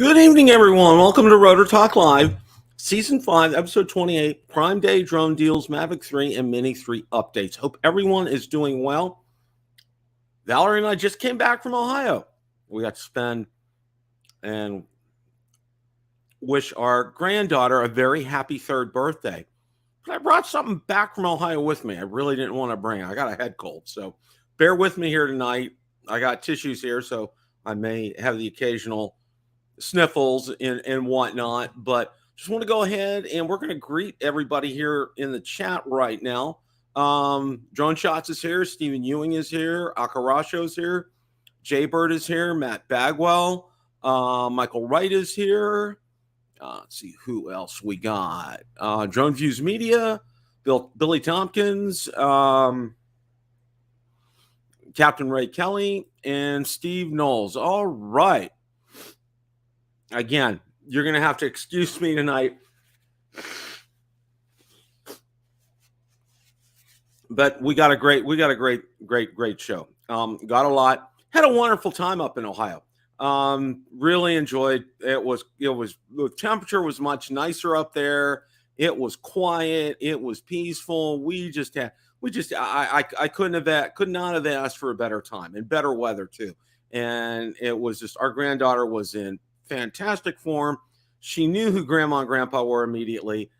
Good evening, everyone. Welcome to Rotor Talk Live, Season 5, Episode 28, Prime Day Drone Deals, Mavic 3, and Mini 3 updates. Hope everyone is doing well. Valerie and I just came back from Ohio. We got to spend and wish our granddaughter a very happy third birthday. But I brought something back from Ohio with me. I really didn't want to bring it. I got a head cold, so bear with me here tonight. I got tissues here, so I may have the occasional sniffles and whatnot, but just want to go ahead and we're going to greet everybody here in the chat right now. Drone Shots is here, Stephen Ewing is here, Akarasho is here, Jaybird is here, Matt Bagwell, Michael Wright is here. Let's see who else we got. Drone Views Media, Billy Tompkins, Captain Ray Kelly, and Steve Knowles. All right. Again, you're going to have to excuse me tonight. But we got a great show. Got a lot. Had a wonderful time up in Ohio. Really enjoyed it. The temperature was much nicer up there. It was quiet. It was peaceful. I could not have asked for a better time and better weather too. And it was just, our granddaughter was in fantastic form. She knew who Grandma and Grandpa were immediately.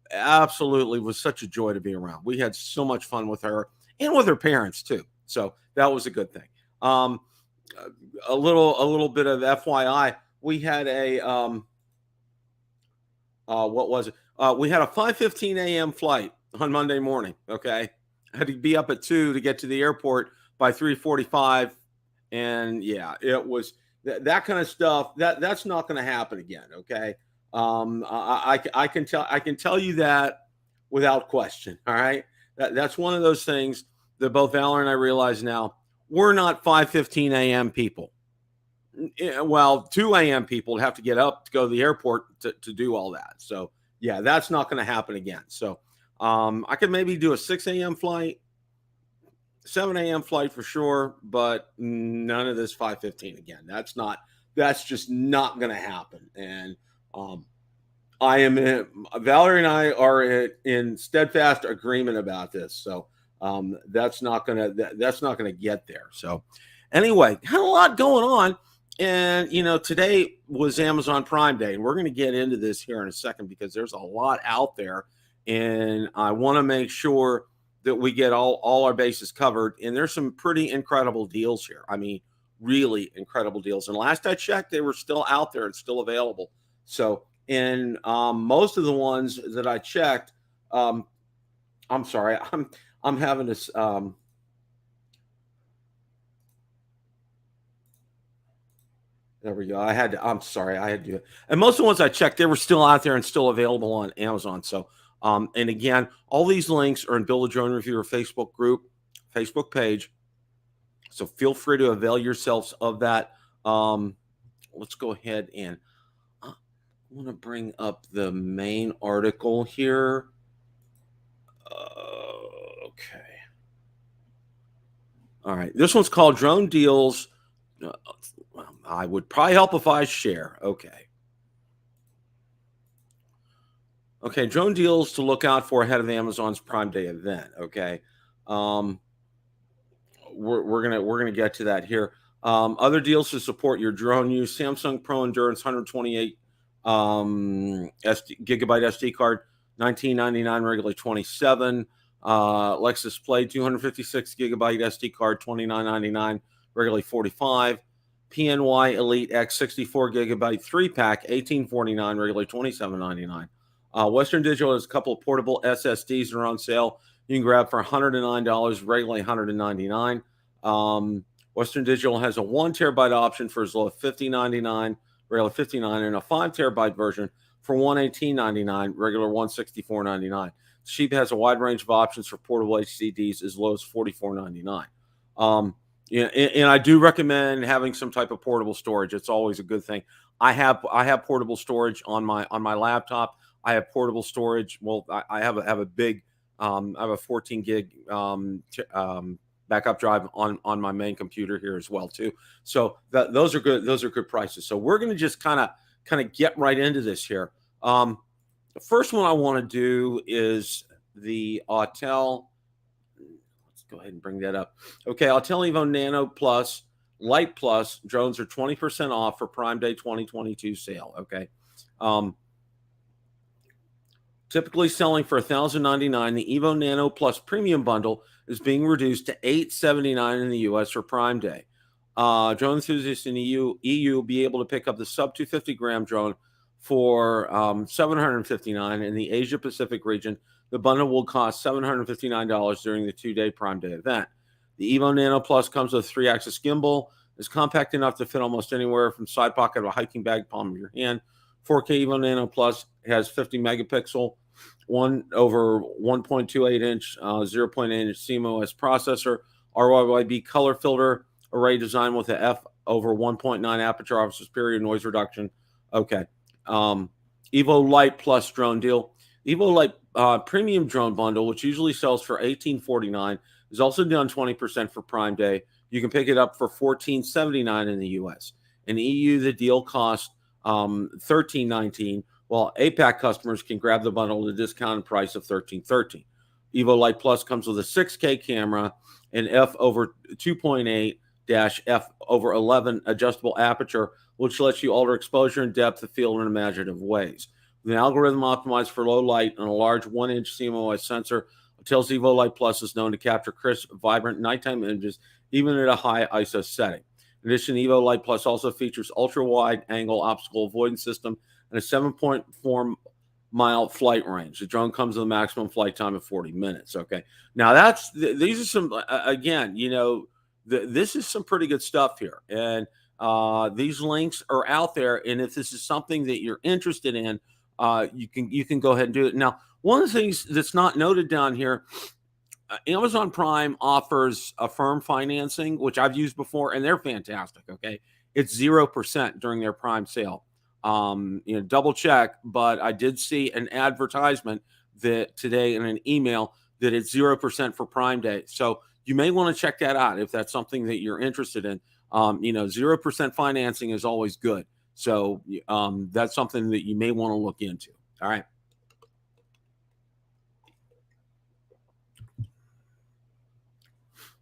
Absolutely was such a joy to be around. We had so much fun with her and with her parents too. So that was a good thing. A little bit of FYI. We had a what was it? We had a 5:15 a.m. flight on Monday morning. Okay, I had to be up at 2 to get to the airport by 3:45, and yeah, it was that kind of stuff. That's not going to happen again. Okay, I can tell you that without question. All right, that's one of those things that both Valor and I realize now. We're not 5:15 a.m. people. Well, 2 a.m. people have to get up to go to the airport to do all that. So yeah, that's not going to happen again. So I could maybe do a 6 a.m. flight, 7 a.m. flight for sure, but none of this 5:15 again. That's just not going to happen. And Valerie and I are in steadfast agreement about this. So that's not gonna get there. So anyway, had a lot going on. And, today was Amazon Prime Day, and we're going to get into this here in a second because there's a lot out there, and I want to make sure that we get all our bases covered. And there's some pretty incredible deals here. I mean, really incredible deals. And last I checked, they were still out there and still available. So in most of the ones that I checked, I'm sorry, I'm having this. There we go. I'm sorry. I had to do it. And most of the ones I checked, they were still out there and still available on Amazon. So, and again, all these links are in Build a Drone Reviewer Facebook group, Facebook page. So feel free to avail yourselves of that. Let's go ahead and I want to bring up the main article here. Okay. All right. This one's called Drone Deals. I would probably help if I share. Okay. Okay, drone deals to look out for ahead of Amazon's Prime Day event. Okay. We're gonna get to that here. Other deals to support your drone use: Samsung Pro Endurance 128 gigabyte SD card, $19.99, regularly $27. Lexus Play 256 gigabyte SD card, $29.99, regularly $45. PNY Elite X 64 gigabyte 3-pack, $18.49, regularly $27.99. Western Digital has a couple of portable SSDs that are on sale. You can grab for $109, regularly $199. Western Digital has a 1 terabyte option for as low as $50.99, regular $59, and a 5 terabyte version for $118.99, regular $164.99. Sheep has a wide range of options for portable HDDs as low as $44.99. Yeah, and I do recommend having some type of portable storage. It's always a good thing. I have portable storage on my laptop. I have portable storage. Well, I have a big I have a 14 gig backup drive on my main computer here as well too. So those are good. Those are good prices. So we're going to just kind of kind of get right into this here. The first one I want to do is the Autel. Let's go ahead and bring that up. Okay, Autel Evo Nano Plus, Light Plus drones are 20% off for Prime Day 2022 sale. Okay. Typically selling for $1,099, the Evo Nano Plus Premium Bundle is being reduced to $879 in the U.S. for Prime Day. Drone enthusiasts in EU will be able to pick up the sub 250 gram drone for $759. In the Asia Pacific region, the bundle will cost $759 during the 2-day Prime Day event. The Evo Nano Plus comes with a 3-axis gimbal. It's compact enough to fit almost anywhere from side pocket of a hiking bag, palm of your hand. 4K Evo Nano Plus has 50 megapixel, 1/1.28 inch, 0.8 inch CMOS processor, RYYB color filter array design with a f/1.9 aperture, offers superior noise reduction. Okay. Evo Light Plus drone deal. Evo Light premium drone bundle, which usually sells for $1849, is also done 20% for Prime Day. You can pick it up for $1479 in the US. In EU, the deal costs $1319, while APAC customers can grab the bundle at a discounted price of $1313. Evo Light Plus comes with a 6K camera and f/2.8 f/11 adjustable aperture, which lets you alter exposure and depth of field in imaginative ways. With an algorithm optimized for low light and a large 1-inch CMOS sensor, Autel's Evo Light Plus is known to capture crisp, vibrant nighttime images, even at a high ISO setting. In addition, Evo Light Plus also features ultra-wide angle obstacle avoidance system and a 7.4-mile flight range. The drone comes with a maximum flight time of 40 minutes. Okay, now these are some again, this is some pretty good stuff here, and these links are out there. And if this is something that you're interested in, you can go ahead and do it. Now, one of the things that's not noted down here, Amazon Prime offers Affirm financing, which I've used before, and they're fantastic. Okay, it's 0% during their Prime sale. Double check, but I did see an advertisement that today in an email that it's 0% for Prime Day. So you may want to check that out if that's something that you're interested in. 0% financing is always good. So that's something that you may want to look into. All right.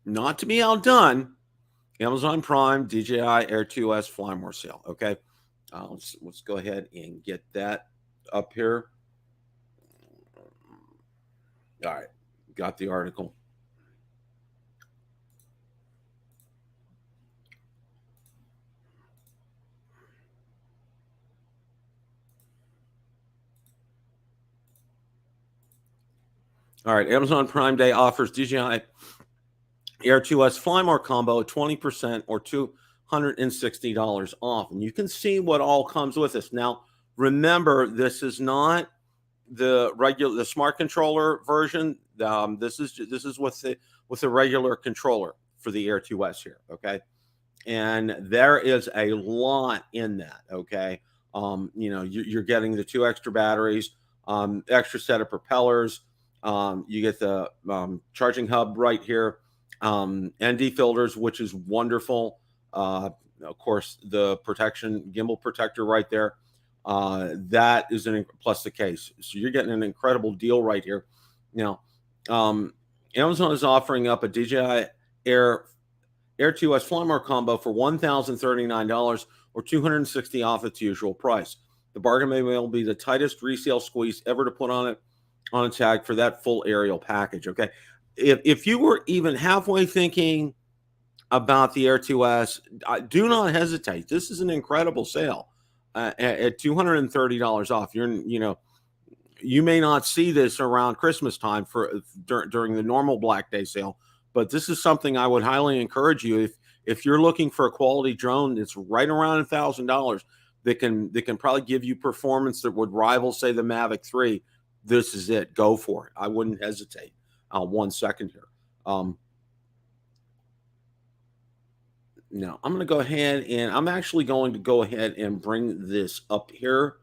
Not to be outdone, Amazon Prime DJI Air 2S Fly More sale. Okay. Let's go ahead and get that up here. All right. Got the article. All right. Amazon Prime Day offers DJI Air 2S Fly More combo at 20% or $260 off. And you can see what all comes with this. Now, remember, this is not the smart controller version. This is with the regular controller for the Air 2S here. Okay. And there is a lot in that. Okay. You're getting the 2 extra batteries, extra set of propellers. You get the charging hub right here, ND filters, which is wonderful. Of course, the gimbal protector right there. That is plus the case. So you're getting an incredible deal right here. Now, Amazon is offering up a DJI Air 2S Fly More combo for $1,039 or $260 off its usual price. The bargain may well be the tightest resale squeeze ever to put on a tag for that full aerial package. Okay, if you were even halfway thinking about the Air 2S, do not hesitate. This is an incredible sale at $230 off. You may not see this around Christmas time during the normal Black Day sale, but this is something I would highly encourage you if you're looking for a quality drone that's right around $1,000 that can probably give you performance that would rival, say, the Mavic 3. This is it. Go for it. I wouldn't hesitate. 1 second here. Now, I'm going to go ahead and I'm actually going to go ahead and bring this up here.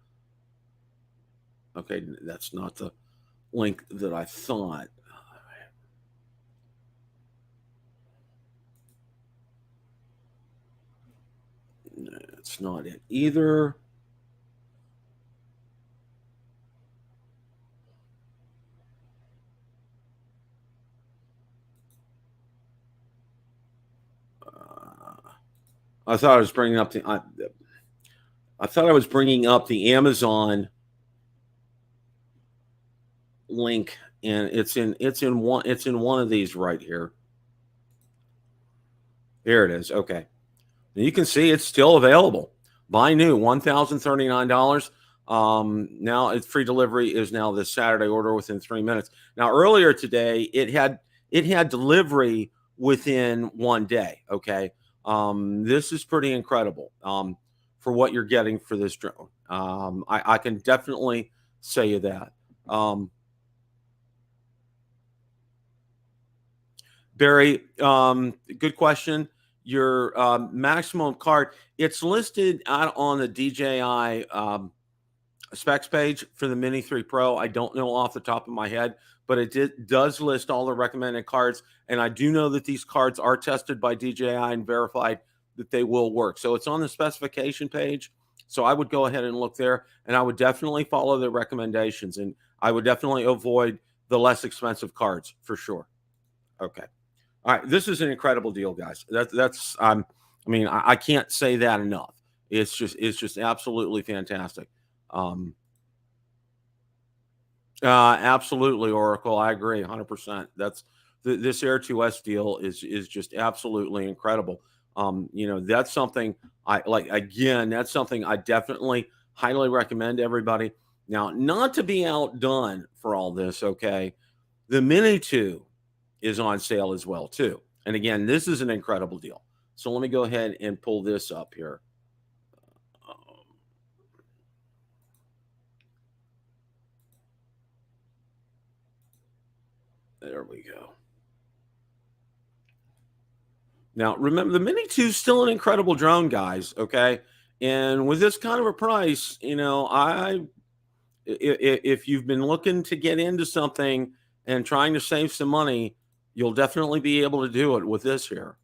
Okay, that's not the link that I thought. It's not it either. I thought I was bringing up I thought I was bringing up the Amazon link, and it's in one of these right here. Here it is. Okay. You can see it's still available. Buy new, $1,039. Now it's free delivery is now this Saturday. Order within 3 minutes. Now earlier today, it had delivery within 1 day. Okay, this is pretty incredible for what you're getting for this drone. I can definitely say you that. Barry, good question. Your maximum card, it's listed out on the DJI specs page for the Mini 3 Pro. I don't know off the top of my head, but does list all the recommended cards. And I do know that these cards are tested by DJI and verified that they will work. So it's on the specification page. So I would go ahead and look there, and I would definitely follow the recommendations, and I would definitely avoid the less expensive cards for sure. Okay. All right, this is an incredible deal, guys. That's I mean, I can't say that enough. It's just absolutely fantastic. Absolutely, Oracle. I agree, 100%. This Air 2S deal is just absolutely incredible. That's something I like. Again, that's something I definitely highly recommend to everybody. Now, not to be outdone for all this, okay? The Mini 2 is on sale as well too. And again, this is an incredible deal. So let me go ahead and pull this up here. There we go. Now, remember, the Mini 2 is still an incredible drone, guys. Okay. And with this kind of a price, if you've been looking to get into something and trying to save some money, you'll definitely be able to do it with this here.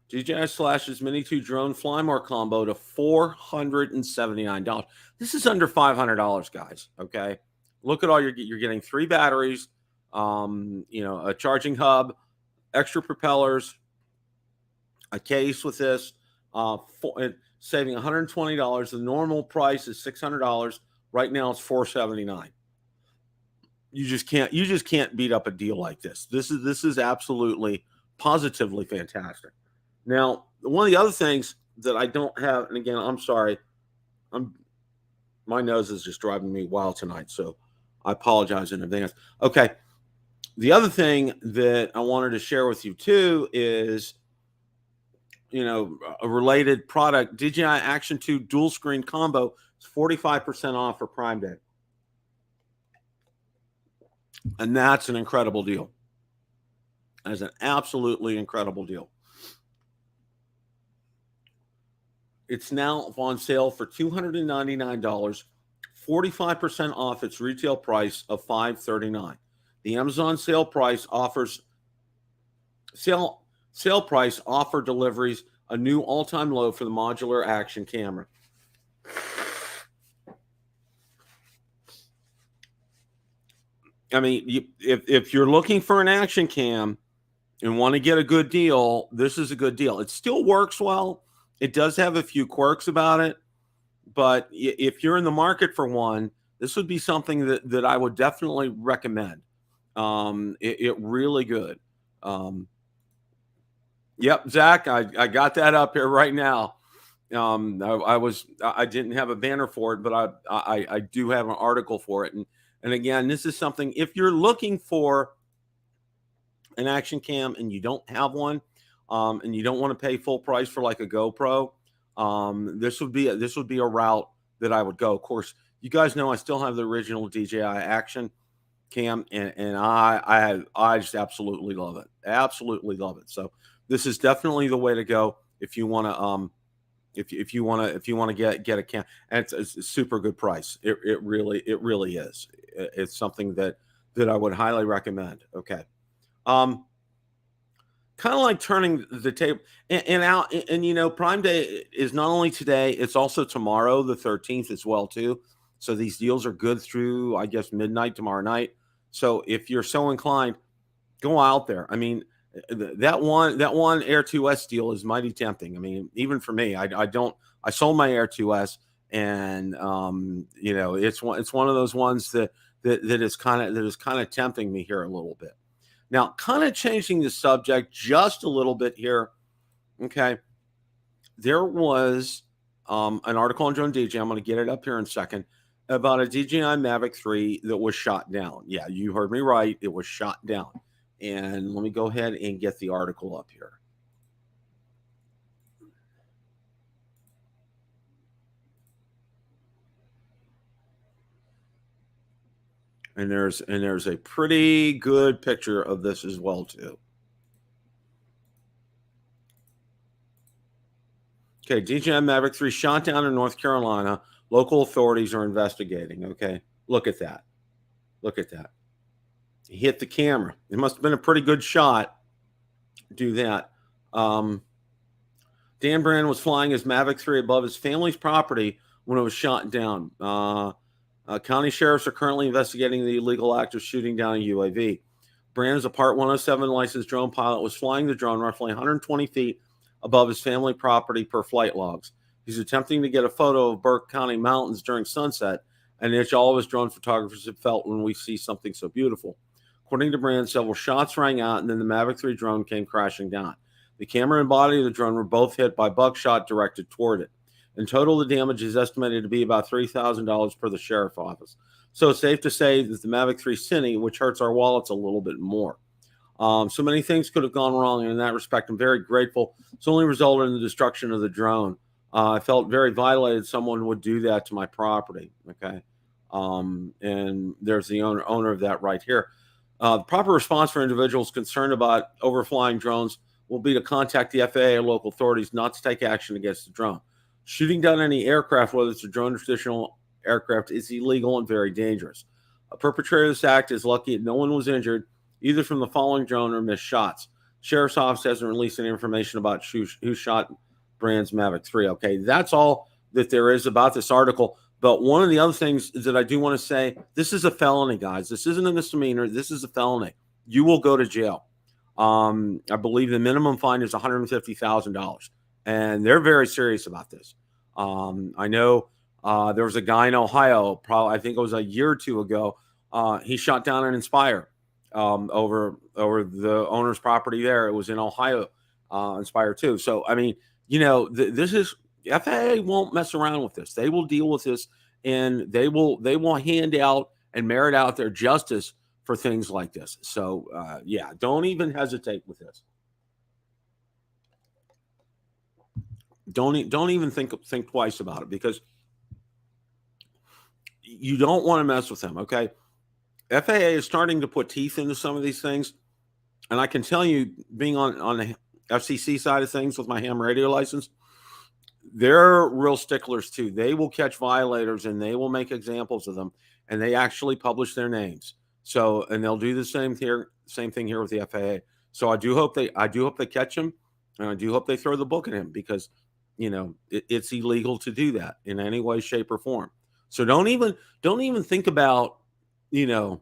DJI slashes Mini 2 drone fly more combo to $479. This is under $500, guys. Okay. Look at all you're getting 3 batteries, a charging hub, extra propellers, a case with this, saving $120. The normal price is $600. Right now it's $479. You just can't beat up a deal like this. This is absolutely positively fantastic. Now, one of the other things that I don't have, and again, I'm sorry, my nose is just driving me wild tonight, so I apologize in advance. Okay, the other thing that I wanted to share with you too is, a related product, DJI Action 2 dual screen combo is 45% off for Prime Day. And that's an incredible deal. That is an absolutely incredible deal. It's now on sale for $299, 45% off its retail price of $539. The Amazon sale price offer deliveries a new all-time low for the modular action camera. I mean, if you're looking for an action cam and want to get a good deal, this is a good deal. It still works well. It does have a few quirks about it, but if you're in the market for one, this would be something that I would definitely recommend. It really good. Yep, Zach, I got that up here right now. I didn't have a banner for it, but I do have an article for it, and again, this is something if you're looking for an action cam and you don't have one, and you don't want to pay full price for like a GoPro, this would be a route that I would go. Of course, you guys know I still have the original DJI Action cam, and I just absolutely love it. Absolutely love it. So this is definitely the way to go if you want to if you want to get a cam, and it's a super good price. It really is. It's something that I would highly recommend. Okay. Kind of like turning the table and Prime Day is not only today, it's also tomorrow, the 13th as well too. So these deals are good through, I guess, midnight tomorrow night. So if you're so inclined, go out there. I mean, that one Air 2S deal is mighty tempting. I mean, even for me, I sold my Air 2S, and it's one of those ones that is kind of tempting me here a little bit. Now, kind of changing the subject just a little bit here. Okay, there was an article on Drone DJ. I'm going to get it up here in a second, about a DJI Mavic 3 that was shot down. Yeah, you heard me right. It was shot down. And let me go ahead and get the article up here. And there's a pretty good picture of this as well too. Okay, DJI Mavic 3 shot down in North Carolina. Local authorities are investigating. Okay, look at that. Look at that. He hit the camera. It must have been a pretty good shot. Do that. Dan Brand was flying his Mavic 3 above his family's property when it was shot down. County sheriffs are currently investigating the illegal act of shooting down a UAV. Brand is a Part 107 licensed drone pilot, was flying the drone roughly 120 feet above his family property per flight logs. He's attempting to get a photo of Burke County mountains during sunset, and it's all of his drone photographers have felt when we see something so beautiful. According to Brand, several shots rang out, and then the Mavic 3 drone came crashing down. The camera and body of the drone were both hit by buckshot directed toward it. In total, the damage is estimated to be about $3,000 per the sheriff's office. So it's safe to say that the Mavic 3 Cine, which hurts our wallets a little bit more. So many things could have gone wrong, and in that respect, I'm very grateful. It's only resulted in the destruction of the drone. I felt very violated someone would do that to my property. Okay, and there's the owner of that right here. The proper response for individuals concerned about overflying drones will be to contact the FAA or local authorities, not to take action against the drone. Shooting down any aircraft, whether it's a drone or traditional aircraft, is illegal and very dangerous. A perpetrator of this act is lucky that no one was injured, either from the falling drone or missed shots. Sheriff's office hasn't released any information about who shot Brand's Mavic 3. Okay, that's all that there is about this article. But one of the other things that I do want to say, this is a felony, guys. This isn't a misdemeanor. This is a felony. You will go to jail. I believe the minimum fine is $150,000, and they're very serious about this. I know there was a guy in Ohio, probably I think it was a year or two ago. He shot down an Inspire over the owner's property there. It was in Ohio, Inspire 2. So I mean, this is FAA won't mess around with this. They will deal with this, and they will hand out and merit out their justice for things like this. So yeah, don't even hesitate with this. Don't even think twice about it, because you don't want to mess with them. Okay, FAA is starting to put teeth into some of these things, and I can tell you, being on the FCC side of things with my ham radio license, they're real sticklers too. They will catch violators and they will make examples of them, and they actually publish their names. So, and they'll do the same thing here with the FAA. So I do hope they catch him, and I do hope they throw the book at him, because it's illegal to do that in any way, shape, or form. So don't even think about doing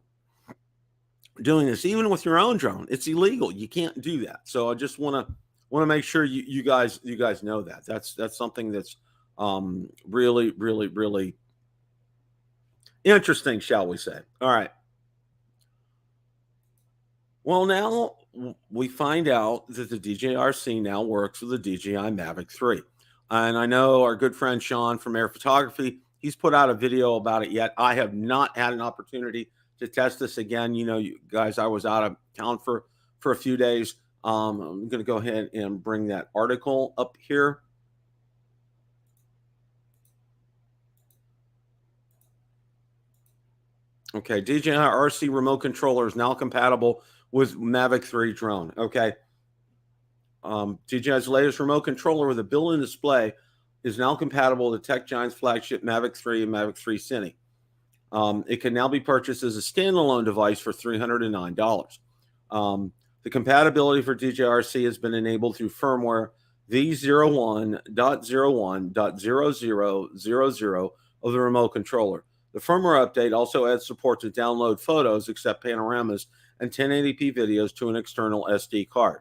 this, even with your own drone. It's illegal. You can't do that. So I just want to make sure you guys know that. That's something that's really, really, really interesting, shall we say. All right. Well, now we find out that the DJRC now works with the DJI Mavic 3. And I know our good friend Sean from Air Photography, he's put out a video about it yet. I have not had an opportunity to test this again. You guys, I was out of town for a few days. I'm going to go ahead and bring that article up here. Okay, DJI RC remote controller is now compatible with Mavic 3 drone. Okay. DJI's latest remote controller with a built-in display is now compatible with Tech Giant's flagship Mavic 3 and Mavic 3 Cine. It can now be purchased as a standalone device for $309. The compatibility for DJI RC has been enabled through firmware v01.01.0000 of the remote controller. The firmware update also adds support to download photos, accept panoramas, and 1080p videos to an external SD card.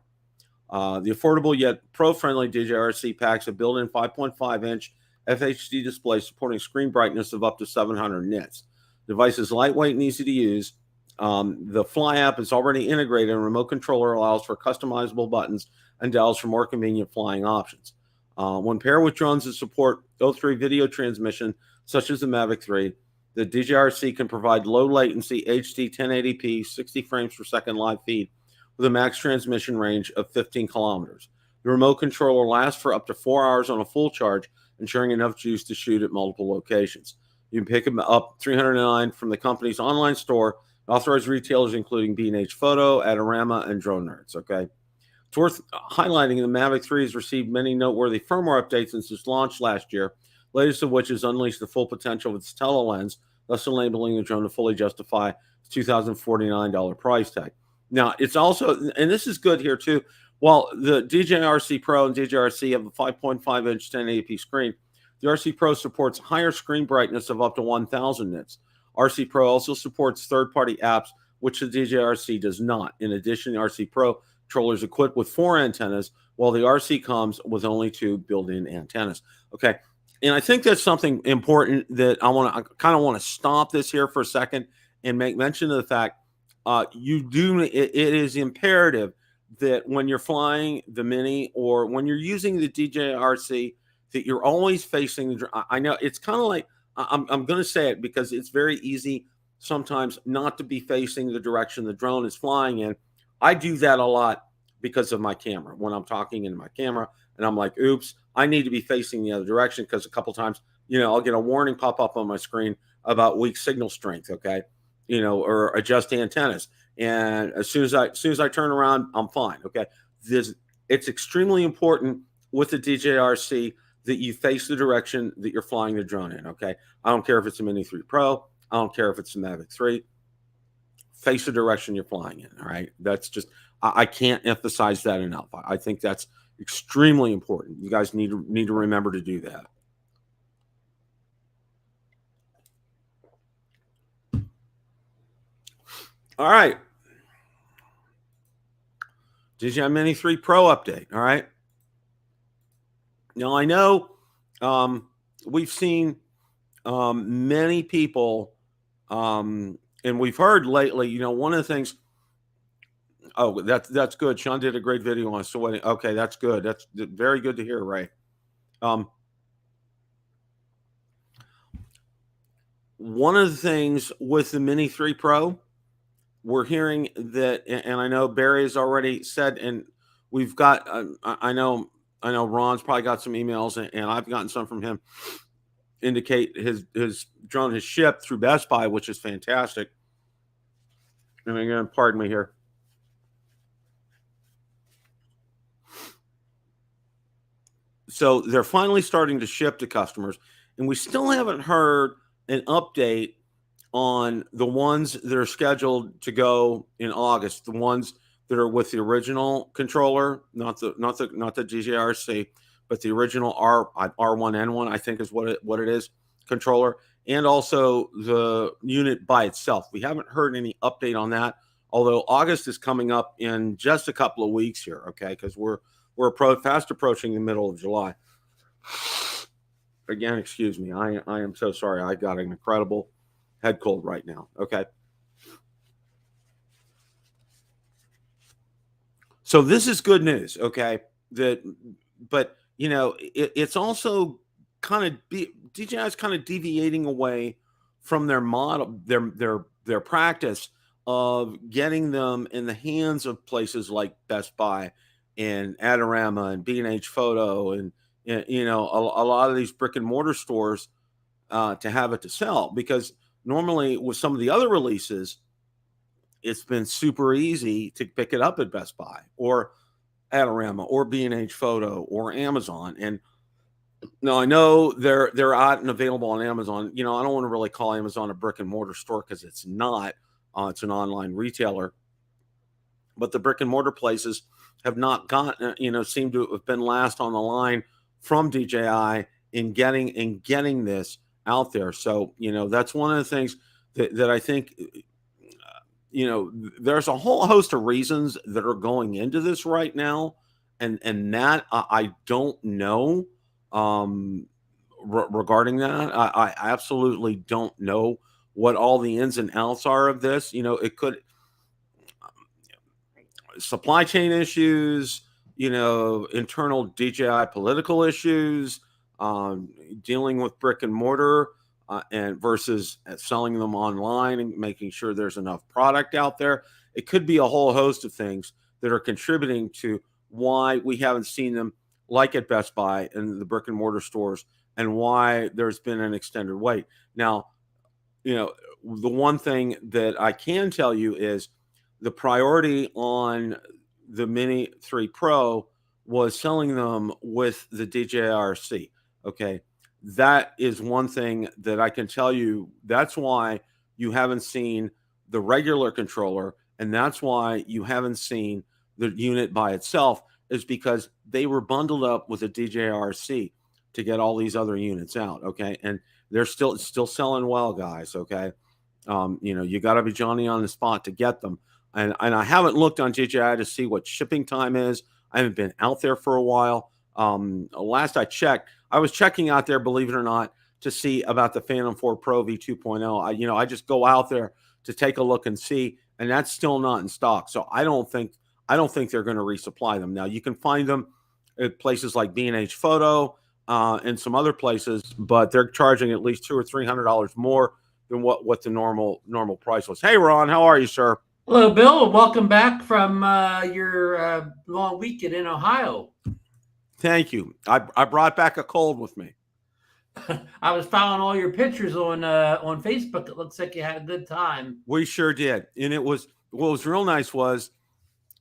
The affordable yet pro-friendly DJI-RC packs a built-in 5.5-inch FHD display supporting screen brightness of up to 700 nits. The device is lightweight and easy to use. The Fly app is already integrated, and remote controller allows for customizable buttons and dials for more convenient flying options. When paired with drones that support O3 video transmission, such as the Mavic 3, the DJI-RC can provide low latency HD 1080p 60 frames per second live feed with a max transmission range of 15 kilometers. The remote controller lasts for up to 4 hours on a full charge, ensuring enough juice to shoot at multiple locations. You can pick them up $309 from the company's online store. Authorized retailers including B&H Photo, Adorama, and Drone Nerds. Okay, it's worth highlighting the Mavic 3 has received many noteworthy firmware updates since its launch last year, latest of which has unleashed the full potential of its telelens, thus enabling the drone to fully justify its $2,049 price tag. Now, it's also, and this is good here too, while the DJI-RC Pro and DJI-RC have a 5.5-inch 1080p screen, the RC Pro supports higher screen brightness of up to 1,000 nits. RC Pro also supports third-party apps, which the DJI-RC does not. In addition, the RC Pro controller is equipped with 4 antennas, while the RC comes with only 2 built-in antennas. Okay, and I think that's something important that I kind of want to stop this here for a second and make mention of the fact it is imperative that when you're flying the Mini or when you're using the DJI-RC, that you're always facing the drone. I know it's kind of like, I'm going to say it because it's very easy sometimes not to be facing the direction the drone is flying in. I do that a lot because of my camera. When I'm talking into my camera and I'm like, oops, I need to be facing the other direction, because a couple times, I'll get a warning pop up on my screen about weak signal strength, okay, or adjust antennas. And as soon as I turn around, I'm fine, okay. It's extremely important with the DJI-RC that you face the direction that you're flying the drone in, okay? I don't care if it's a Mini 3 Pro. I don't care if it's a Mavic 3. Face the direction you're flying in, all right? That's just, I can't emphasize that enough. I think that's extremely important. You guys need to remember to do that. All right. DJI Mini 3 Pro update, all right? Now, I know we've seen many people, and we've heard lately, one of the things, oh, that's good. Sean did a great video on sweating. Okay, that's good. That's very good to hear, Ray. One of the things with the Mini 3 Pro, we're hearing that, and I know Barry has already said, and we've got, I know Ron's probably got some emails, and I've gotten some from him, indicate his drone has shipped through Best Buy, which is fantastic. And again, pardon me here. So they're finally starting to ship to customers, and we still haven't heard an update on the ones that are scheduled to go in August, the ones that are with the original controller, not the DJI-RC, but the original R1N1, I think is what it is, controller, and also the unit by itself. We haven't heard any update on that, although August is coming up in just a couple of weeks here, okay, because we're fast approaching the middle of July. Again, excuse me. I am so sorry. I got an incredible head cold right now, okay? So this is good news, okay? But it's also kind of DJI is kind of deviating away from their model, their practice of getting them in the hands of places like Best Buy and Adorama and B&H Photo and a lot of these brick and mortar stores to have it to sell, because normally with some of the other releases, it's been super easy to pick it up at Best Buy or Adorama or B&H Photo or Amazon. And now I know they're out and available on Amazon. I don't want to really call Amazon a brick and mortar store, because it's not. It's an online retailer. But the brick and mortar places have not gotten, seem to have been last on the line from DJI in getting this out there. So, that's one of the things that I think, there's a whole host of reasons that are going into this right now. and that I don't know regarding that. I absolutely don't know what all the ins and outs are of this. It could supply chain issues, internal DJI political issues, dealing with brick and mortar, and versus selling them online and making sure there's enough product out there. It could be a whole host of things that are contributing to why we haven't seen them like at Best Buy and the brick and mortar stores, and why there's been an extended wait. Now, the one thing that I can tell you is the priority on the Mini 3 Pro was selling them with the DJI-RC. Okay. That is one thing that I can tell you. That's why you haven't seen the regular controller, and that's why you haven't seen the unit by itself, is because they were bundled up with a DJI-RC to get all these other units out. Okay. And they're still selling well, guys. Okay. You got to be Johnny on the spot to get them. And I haven't looked on DJI to see what shipping time is. I haven't been out there for a while. Last I checked, I was checking out there, believe it or not, to see about the Phantom 4 Pro V2.0. I just go out there to take a look and see, and that's still not in stock. So I don't think they're going to resupply them. Now you can find them at places like B&H Photo and some other places, but they're charging at least $200 or $300 more than what the normal price was. Hey, Ron, how are you, sir? Hello, Bill. Welcome back from your long weekend in Ohio. Thank you. I brought back a cold with me. I was following all your pictures on Facebook. It looks like you had a good time. We sure did. And what was real nice was,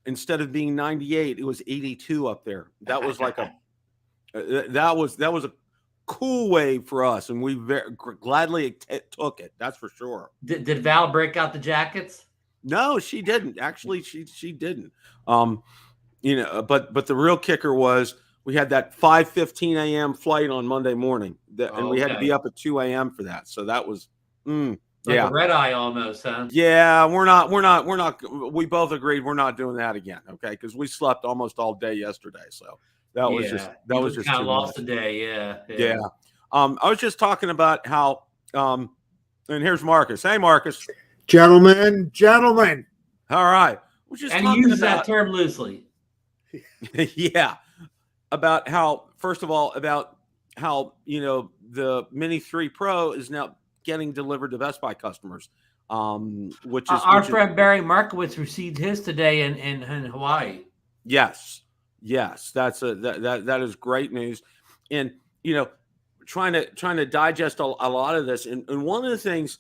instead of being 98, it was 82 up there. That was like that was a cool wave for us, and we gladly took it. That's for sure. Did Val break out the jackets? No, she didn't. Actually, she didn't. But the real kicker was we had that 5:15 a.m. flight on Monday morning, and we had to be up at 2 a.m. for that. So that was like a red eye almost, huh? Yeah, we're not. We both agreed we're not doing that again. Okay, because we slept almost all day yesterday. So that was just kind of lost a day. Yeah. I was just talking about how. And here's Marcus. Hey, Marcus. Gentlemen. All right. And he uses that term loosely. Yeah. About how, first of all, the Mini 3 Pro is now getting delivered to Best Buy customers. Which is our friend Barry Markowitz received his today in Hawaii. Yes. That is great news. And, trying to digest a lot of this. And one of the things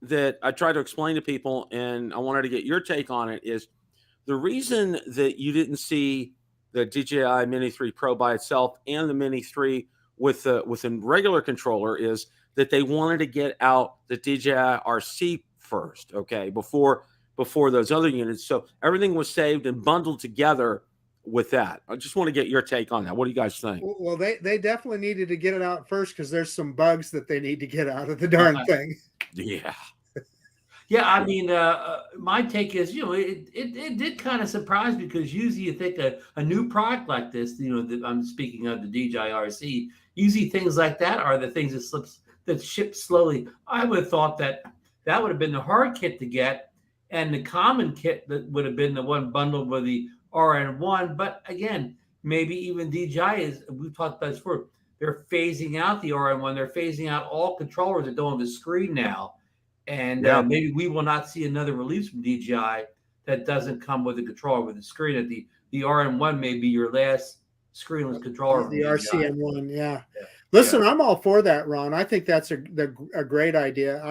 that I try to explain to people, and I wanted to get your take on it, is the reason that you didn't see the DJI Mini 3 Pro by itself and the Mini 3 with a regular controller is that they wanted to get out the DJI RC first, okay, before those other units. So everything was saved and bundled together with that. I just want to get your take on that. What do you guys think? Well, they definitely needed to get it out first, because there's some bugs that they need to get out of the darn thing. Yeah. Yeah, I mean, my take is, it did kind of surprise me, because usually you think a new product like this, I'm speaking of the DJI RC, usually things like that are the things that ship slowly. I would have thought that would have been the hard kit to get, and the common kit that would have been the one bundled with the RN1. But again, maybe even DJI we've talked about this before, they're phasing out the RN1. They're phasing out all controllers that don't have a screen now. And maybe we will not see another release from DJI that doesn't come with a controller with a screen. At the RN1 may be your last screenless controller. The RCN1, yeah. Listen, I'm all for that, Ron. I think that's a great idea.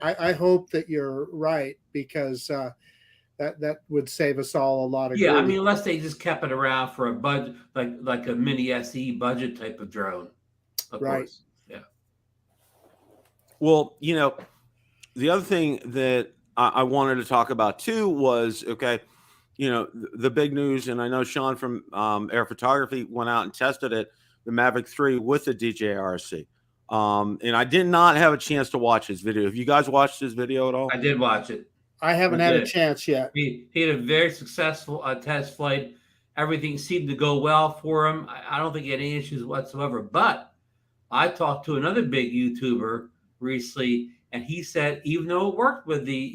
I hope that you're right, because that would save us all a lot of grief. I mean, unless they just kept it around for a budget, like a mini SE budget type of drone. Of course. Yeah. Well, the other thing that I wanted to talk about too was, the big news, and I know Sean from Air Photography went out and tested it, the Mavic 3 with the DJI RC. And I did not have a chance to watch his video. Have you guys watched his video at all? I did watch it. I haven't had a chance yet. He had a very successful test flight. everything seemed to go well for him. I don't think he had any issues whatsoever. But I talked to another big YouTuber recently, and he said even though it worked with the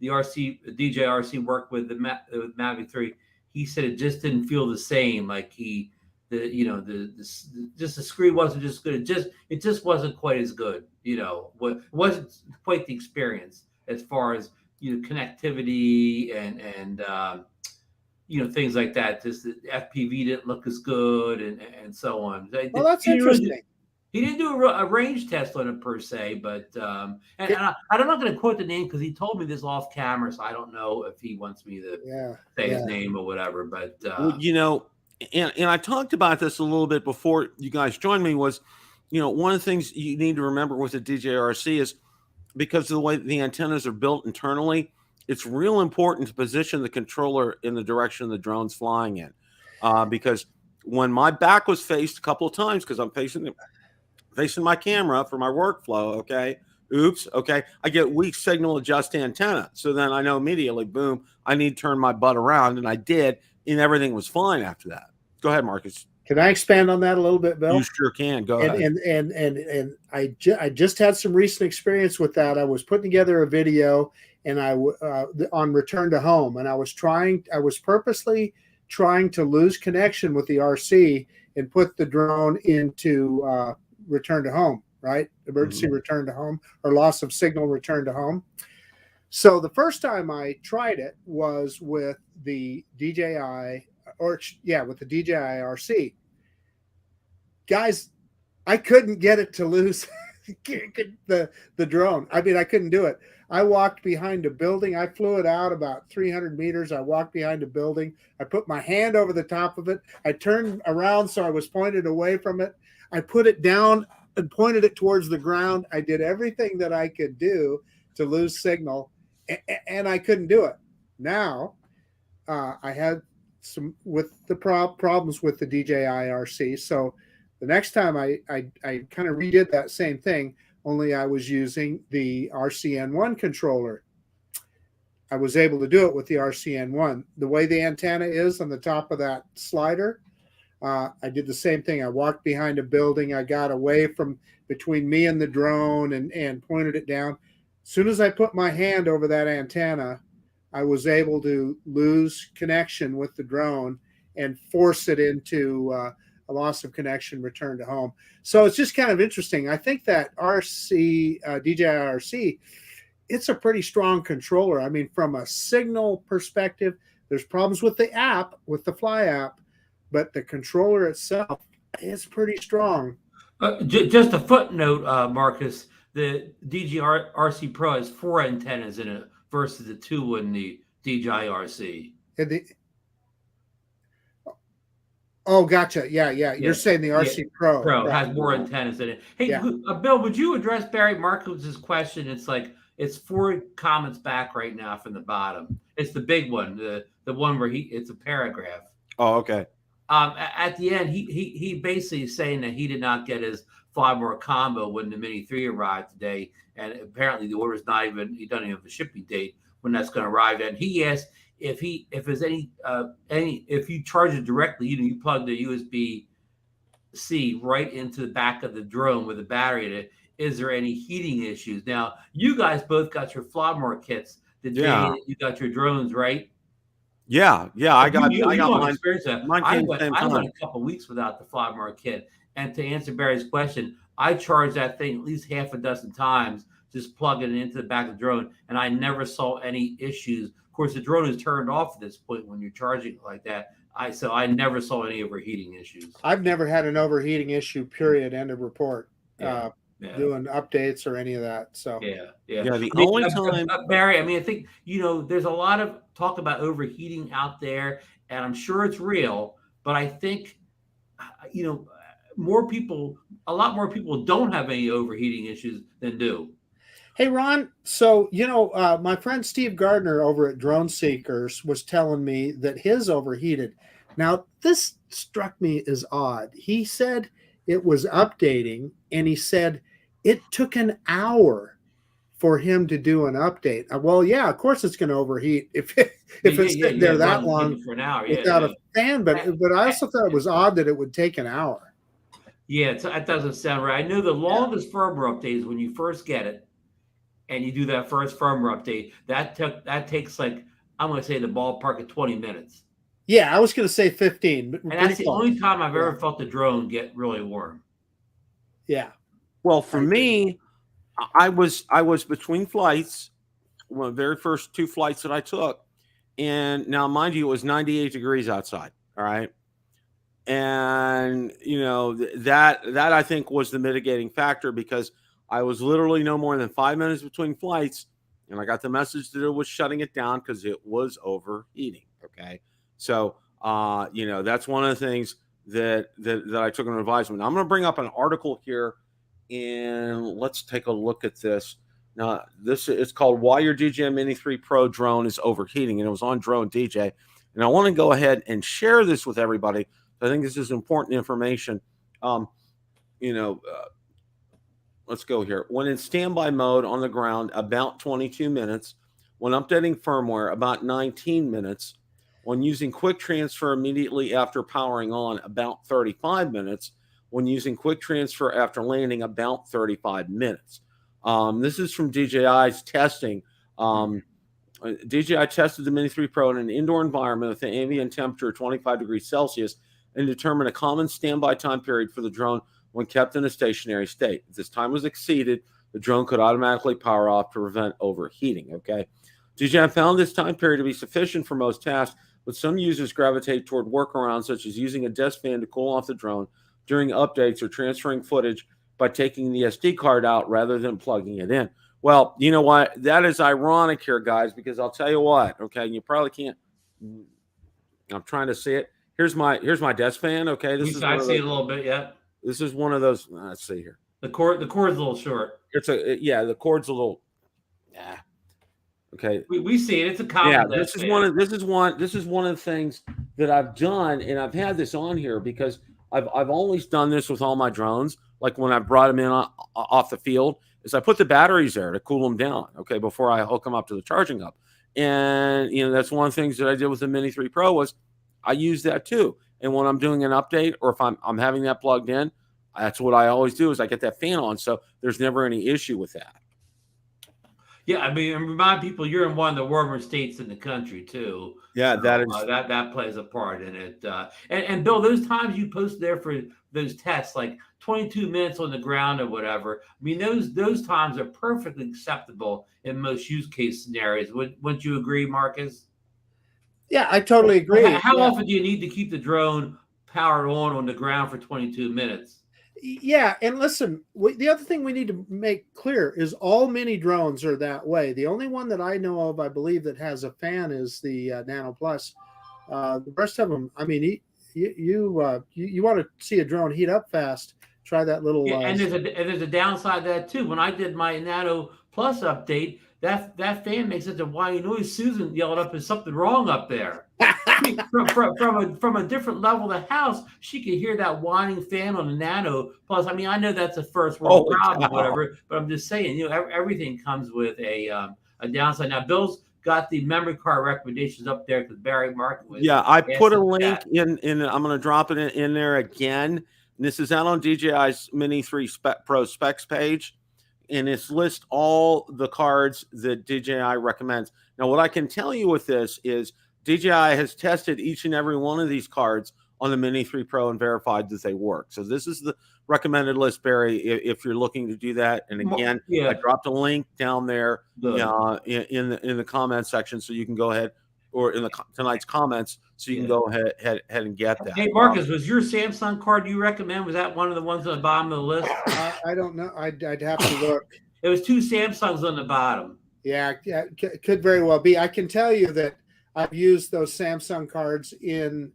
RC DJI RC worked with the Mavic 3, he said it just didn't feel the same. Like just the screen wasn't just good. It just wasn't quite as good. It wasn't quite the experience as far as connectivity and things like that. Just the FPV didn't look as good and so on. Well, that's interesting. He didn't do a range test on it per se, but I'm not going to quote the name because he told me this off camera, so I don't know if he wants me to say his name or whatever. But and I talked about this a little bit before you guys joined me. Was one of the things you need to remember with the DJI RC is because of the way the antennas are built internally, it's real important to position the controller in the direction the drone's flying in. Because when my back was faced a couple of times, because I'm facing my camera for my workflow, I get weak signal adjust antenna. So then I know immediately, boom, I need to turn my butt around, and I did, and everything was fine after that. Go ahead, Marcus. Can I expand on that a little bit, Bill? You sure can. Go ahead. And I just had some recent experience with that. I was putting together a video, and on return to home, and I was purposely trying to lose connection with the RC and put the drone into return to home, right? Emergency return to home, or loss of signal return to home. So the first time I tried it was with the DJI, with the DJI RC. Guys, I couldn't get it to lose the drone. I mean, I couldn't do it. I walked behind a building. I flew it out about 300 meters. I walked behind a building. I put my hand over the top of it. I turned around so I was pointed away from it. I put it down and pointed it towards the ground. I did everything that I could do to lose signal, and I couldn't do it. Now, I had some with the problems with the DJI RC. So the next time I kind of redid that same thing, only I was using the RCN1 controller. I was able to do it with the RCN1. The way the antenna is on the top of that slider, I did the same thing. I walked behind a building. I got away from between me and the drone and pointed it down. As soon as I put my hand over that antenna, I was able to lose connection with the drone and force it into a loss of connection, return to home. So it's just kind of interesting. I think that DJI RC, it's a pretty strong controller. I mean, from a signal perspective, there's problems with the app, with the Fly app, but the controller itself is pretty strong. Just a footnote, Marcus, the DJI RC Pro has 4 antennas in it versus the 2 in the DJI RC. Oh, gotcha. Yeah. You're saying the RC Pro has more antennas in it. Hey, Bill, would you address Barry Marcus's question? It's 4 comments back right now from the bottom. It's the big one, the one where it's a paragraph. Oh, okay. At the end, he basically is saying that he did not get his Flymore combo when the Mini 3 arrived today, and apparently the order's he doesn't even have a shipping date when that's going to arrive. And he asked if there's any if you charge it directly, you plug the USB-C right into the back of the drone with a battery in it. Is there any heating issues? Now, you guys both got your Flymore kits the day that you got your drones, right? Yeah. I got mine. Experience that. I went a couple weeks without the Flymore kit. And to answer Barry's question, I charged that thing at least half a dozen times, just plugging it into the back of the drone, and I never saw any issues. Of course, the drone is turned off at this point when you're charging it like that. So I never saw any overheating issues. I've never had an overheating issue, period, end of report. Doing updates or any of that. So the only time, Barry, I mean, I think there's a lot of talk about overheating out there, and I'm sure it's real, but I think a lot more people don't have any overheating issues than do. Hey, Ron, so my friend Steve Gardner over at Drone Seekers was telling me that his overheated. Now, this struck me as odd. He said it was updating, and he said it took an hour for him to do an update. Well, yeah, of course it's going to overheat if it's sitting there that long for an hour without a fan. But I also thought it was odd that it would take an hour. Yeah, that doesn't sound right. I know the longest firmware update is when you first get it, and you do that first firmware update. That takes like, I'm going to say the ballpark of 20 minutes. Yeah, I was going to say 15. But and that's the only time I've ever felt the drone get really warm. Yeah. Well, for me, I was between flights, one of the very first 2 flights that I took, and now mind you, it was 98 degrees outside. All right, and that I think was the mitigating factor, because I was literally no more than 5 minutes between flights, and I got the message that it was shutting it down because it was overheating. Okay, so that's one of the things that I took an advisement. I'm going to bring up an article here, and let's take a look at this. Now, it's called "Why Your DJI Mini 3 Pro Drone is Overheating," and it was on Drone DJ. And I want to go ahead and share this with everybody. I think this is important information. Let's go here. When in standby mode on the ground, about 22 minutes. When updating firmware, about 19 minutes. When using quick transfer immediately after powering on, about 35 minutes. When using quick transfer after landing, about 35 minutes. This is from DJI's testing. DJI tested the Mini 3 Pro in an indoor environment with an ambient temperature of 25 degrees Celsius and determined a common standby time period for the drone when kept in a stationary state. If this time was exceeded, the drone could automatically power off to prevent overheating. Okay, DJI found this time period to be sufficient for most tasks, but some users gravitate toward workarounds such as using a desk fan to cool off the drone during updates or transferring footage by taking the SD card out rather than plugging it in. Well, you know what? That is ironic here, guys, because I'll tell you what, okay, you probably can't. I'm trying to see it. Here's my desk fan, okay? I see it a little bit, yeah. This is one of those. Let's see here. The cord's a little short. The cord's a little. Yeah. Okay. We see it. It's a common. Yeah. This is one of the things that I've done, and I've had this on here because I've always done this with all my drones. Like when I brought them in off the field, is I put the batteries there to cool them down. Okay, before I hook them up to the charging hub, and that's one of the things that I did with the Mini 3 Pro was I use that too. And when I'm doing an update or if I'm having that plugged in, that's what I always do is I get that fan on. So there's never any issue with that. Yeah, I mean, and remind people you're in one of the warmer states in the country too. Yeah, that plays a part in it. And Bill, those times you posted there for those tests, like 22 minutes on the ground or whatever. I mean, those times are perfectly acceptable in most use case scenarios. Wouldn't you agree, Marcus? Yeah, I totally agree. How often do you need to keep the drone powered on the ground for 22 minutes? Yeah, and listen, the other thing we need to make clear is all mini drones are that way. The only one that I know of, I believe, that has a fan is the Nano Plus. The rest of them, I mean, you want to see a drone heat up fast, try that little. Yeah, and there's a downside to that too. When I did my Nano Plus update, that fan makes such a whiny noise. Susan yelled up, "There's something wrong up there." I mean, from a different level of the house, she could hear that whining fan on the Nano Plus. I mean, I know that's a first world problem, whatever, but I'm just saying, everything comes with a downside. Now, Bill's got the memory card recommendations up there because Barry Market was. Yeah, I put a link in. I'm going to drop it in there again. And this is out on DJI's Mini 3 Pro specs page. And it's list all the cards that DJI recommends. Now, what I can tell you with this is DJI has tested each and every one of these cards on the Mini 3 Pro and verified that they work. So this is the recommended list, Barry, if you're looking to do that. And again, I dropped a link down there in the comment section, so you can go ahead, or in tonight's comments, so you can go ahead and get that. Hey, Marcus, was your Samsung card you recommend? Was that one of the ones on the bottom of the list? I don't know. I'd have to look. It was 2 Samsungs on the bottom. Yeah, could very well be. I can tell you that I've used those Samsung cards in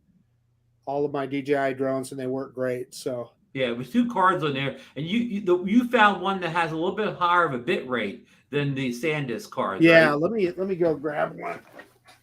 all of my DJI drones, and they work great. So yeah, it was 2 cards on there, and you found one that has a little bit higher of a bit rate than the SanDisk cards. Yeah, right? let me go grab one.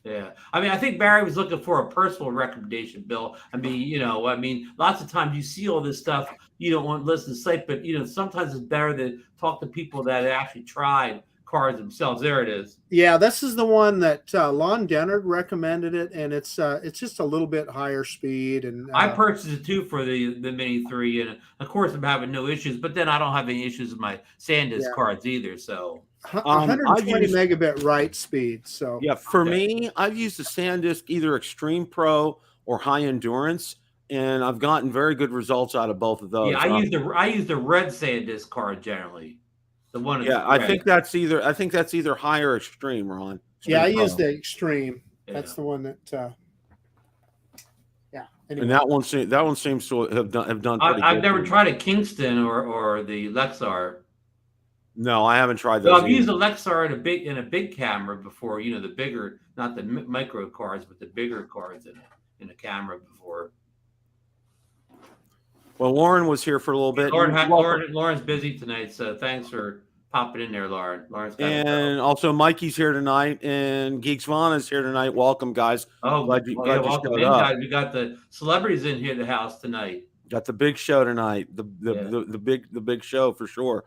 Yeah, I mean, I think Barry was looking for a personal recommendation, Bill. I mean, lots of times you see all this stuff, you don't want to listen to sleep, but sometimes it's better to talk to people that actually tried cards themselves. There it is. Yeah, this is the one that Lon Dennard recommended it, and it's just a little bit higher speed. And I purchased it too for the Mini 3, and of course I'm having no issues. But then I don't have any issues with my SanDisk cards either. So 120 megabit write speed. So yeah, for me, I've used the SanDisk either Extreme Pro or High Endurance, and I've gotten very good results out of both of those. Yeah, I use the red SanDisk card generally. The one. Yeah, I think that's either high or extreme, Ron. Extreme I use the Extreme. Yeah. That's the one that. Yeah, anyway. And that one seems to have done. I've never tried a Kingston or the Lexar. No, I haven't tried those. Well, I've used a Lexar in a big camera before. You know, the bigger, not the micro cards, but the bigger cards in a camera before. Well, Lauren was here for a little bit. Lauren's busy tonight, so thanks for popping in there, Lauren. And also Mikey's here tonight, and Geeks Vaughn is here tonight. Welcome, guys. Oh, glad you welcome in, guys. We got the celebrities in here at the house tonight. Got the big show tonight. The big show for sure.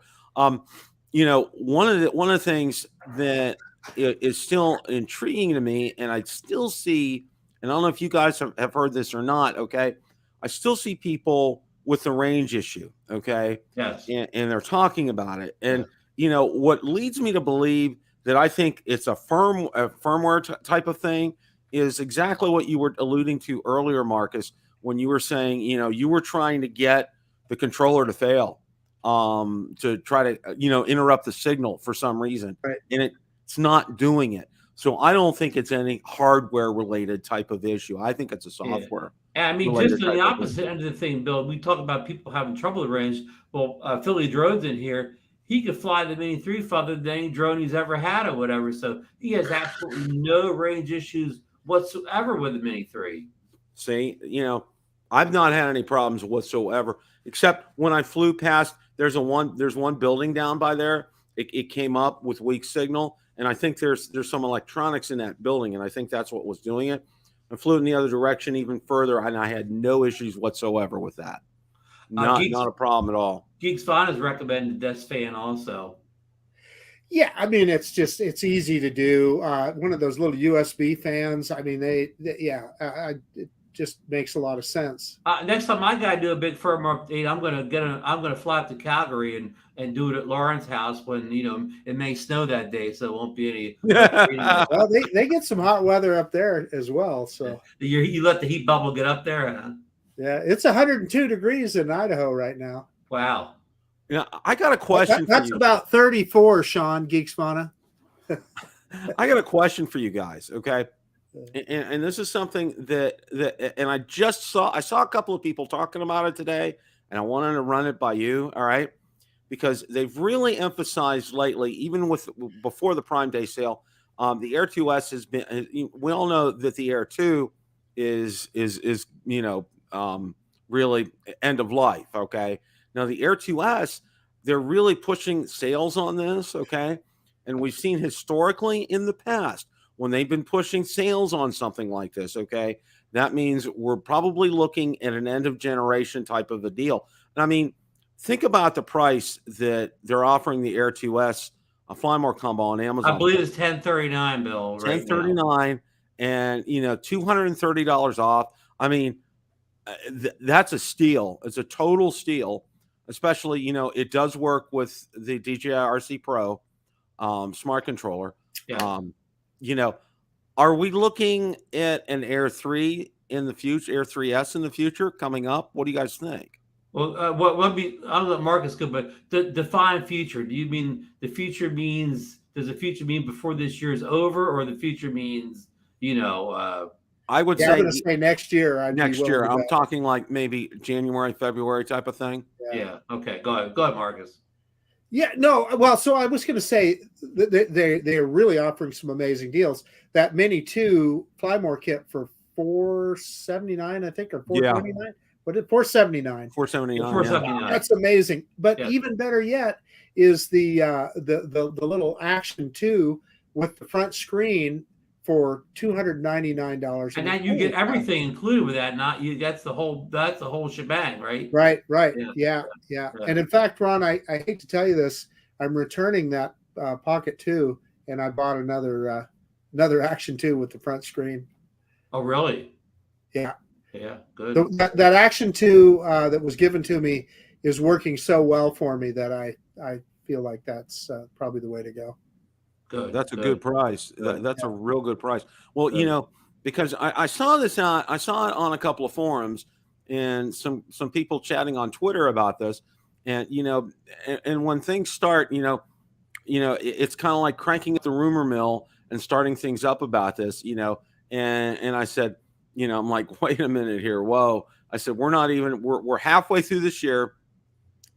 You know, one of the things that is still intriguing to me, and I still see, and I don't know if you guys have heard this or not. Okay, I still see people with the range issue. Okay. Yes. And they're talking about it. And, you know, what leads me to believe that I think it's a firmware type of thing is exactly what you were alluding to earlier, Marcus, when you were saying, you know, you were trying to get the controller to fail, to try to, you know, interrupt the signal for some reason. Right. And it's not doing it. So I don't think it's any hardware related type of issue. I think it's a software. Yeah. I mean, just on the opposite end of the thing, Bill, we talk about people having trouble with range. Well, Philly Drone's in here. He could fly the Mini 3 farther than any drone he's ever had or whatever. So he has absolutely no range issues whatsoever with the Mini 3. See, you know, I've not had any problems whatsoever, except when I flew past, there's one building down by there. It came up with weak signal. And I think there's some electronics in that building. And I think that's what was doing it. I flew in the other direction even further, and I had no issues whatsoever with that. Not a problem at all. Geeks Vaughn has recommended this fan also. Yeah, I mean, it's easy to do. One of those little USB fans. I mean, it just makes a lot of sense. Next time I got to do a big firmware update, I'm gonna fly up to Calgary and do it at Lauren's house when, you know, it may snow that day, so it won't be any. Well, they get some hot weather up there as well. So you let the heat bubble get up there, huh? Yeah, it's 102 degrees in Idaho right now. Wow. Yeah, I got a question. That's for you. about 34, Sean Geeksvana. I got a question for you guys. Okay. And this is something that and I saw a couple of people talking about it today, and I wanted to run it by you, all right? Because they've really emphasized lately, even before the Prime Day sale, the Air 2S has been. We all know that the Air 2 is you know, really end of life. Okay, now the Air 2S, they're really pushing sales on this. Okay, and we've seen historically in the past, when they've been pushing sales on something like this, okay, that means we're probably looking at an end of generation type of a deal. And I mean, think about the price that they're offering the Air 2S, a Fly More combo on Amazon. I believe it's $1039, Bill. Right, $1039, and you know, $230 off. I mean, that's a steal. It's a total steal. Especially, you know, it does work with the DJI RC Pro smart controller. Yeah. You know, are we looking at an Air 3 in the future, Air 3S in the future coming up? What do you guys think? Well, I'll let Marcus go, but define future. Do you mean the future means, does the future mean before this year is over, or the future means, you know, I would I'm going to say next year. Next year. I'm talking like maybe January, February type of thing. Yeah. Okay. Go ahead, Marcus. Yeah, no. Well, so I was going to say they're really offering some amazing deals. That Mini 2 Fly More kit for $479, I think, or $429. Yeah. What did $479? $479. Yeah. That's amazing. But even better yet is the little Action 2 with the front screen for $299. And then you get everything included with that. Not you. That's the whole shebang, right? Right. Yeah. And in fact, Ron, I hate to tell you this, I'm returning that Pocket 2, and I bought another Action 2 with the front screen. Oh, really? Yeah. Yeah, good. That Action 2 that was given to me is working so well for me that I feel like that's probably the way to go. Good. That's a good price. Good. That's a real good price. Well, Good. because I saw this out, I saw it on a couple of forums and some people chatting on Twitter about this, and and when things start, it's kind of like cranking up the rumor mill and starting things up about this, and I said, I'm like, wait a minute here, whoa! I said we're halfway through this year,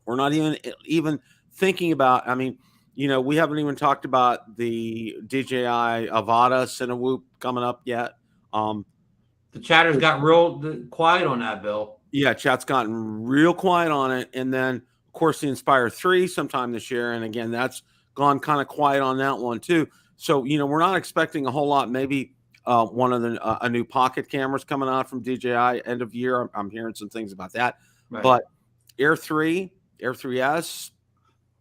we're not even thinking about. I mean, we haven't even talked about the DJI Avata Cinewhoop coming up yet. The chatter's got real quiet on that, Bill. Yeah, chat's gotten real quiet on it, and then of course the Inspire 3 sometime this year, and again that's gone kind of quiet on that one too. So we're not expecting a whole lot. Maybe one of a new pocket cameras coming out from DJI end of year. I'm hearing some things about that, Right. But Air 3S.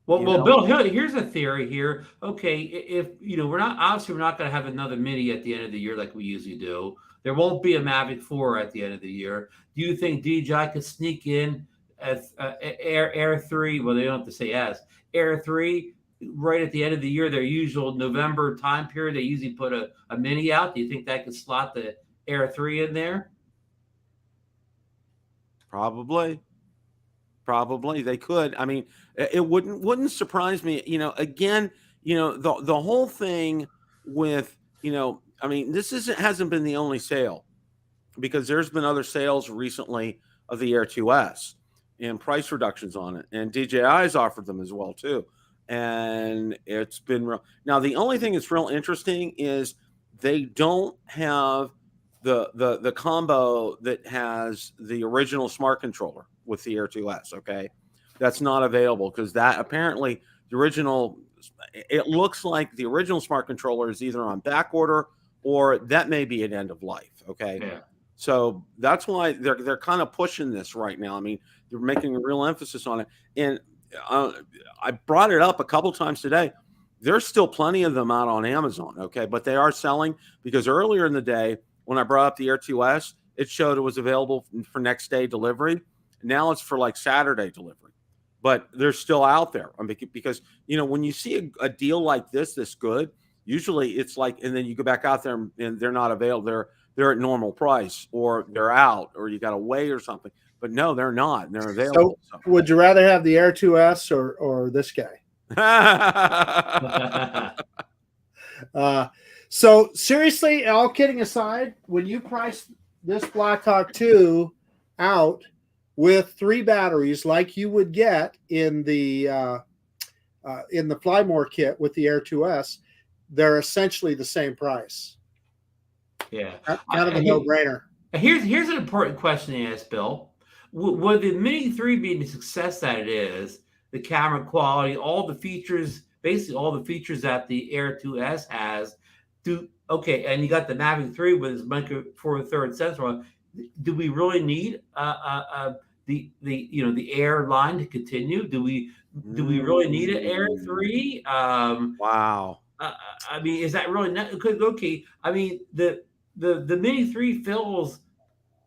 Well, Bill, here's a theory here. Okay, if we're not going to have another Mini at the end of the year like we usually do. There won't be a Mavic 4 at the end of the year. Do you think DJI could sneak in as Air 3? Well, they don't have to say S. Air 3 right at the end of the year, their usual November time period. They usually put a Mini out. Do you think that could slot the Air 3 in there? Probably they could. I mean, it wouldn't surprise me. Again, the whole thing with I mean, this hasn't been the only sale, because there's been other sales recently of the Air 2S and price reductions on it, and DJI's offered them as well too. And it's been real. Now, the only thing that's real interesting is they don't have the combo that has the original smart controller with the Air 2S. Okay, that's not available because that apparently the original. It looks like the original smart controller is either on back order or that may be an end of life. Okay. Yeah. So that's why they're kind of pushing this right now. I mean, they're making a real emphasis on it. And I brought it up a couple times today. There's still plenty of them out on Amazon. Okay. But they are selling, because earlier in the day, when I brought up the Air 2S, it showed it was available for next day delivery. Now it's for like Saturday delivery. But they're still out there. I mean, because, when you see a deal like this good, usually it's like, and then you go back out there and they're not available. They're at normal price, or they're out, or you got to wait or something. But no, they're not. They're available. So would you rather have the Air 2S or this guy? So seriously, all kidding aside, when you price this Blackhawk 2 out with 3 batteries like you would get in the Flymore kit with the Air 2S, they're essentially the same price. Yeah, kind of a no-brainer. Here's an important question to ask, Bill. Would the Mini 3 be the success that it is, the camera quality, all the features, basically all the features that the Air 2S has, and you got the Mavic 3 with its Micro Four Thirds sensor. Do we really need the Air line to continue? Do we really need an Air 3? Wow. I mean, is that really not okay? I mean, the Mini 3 fills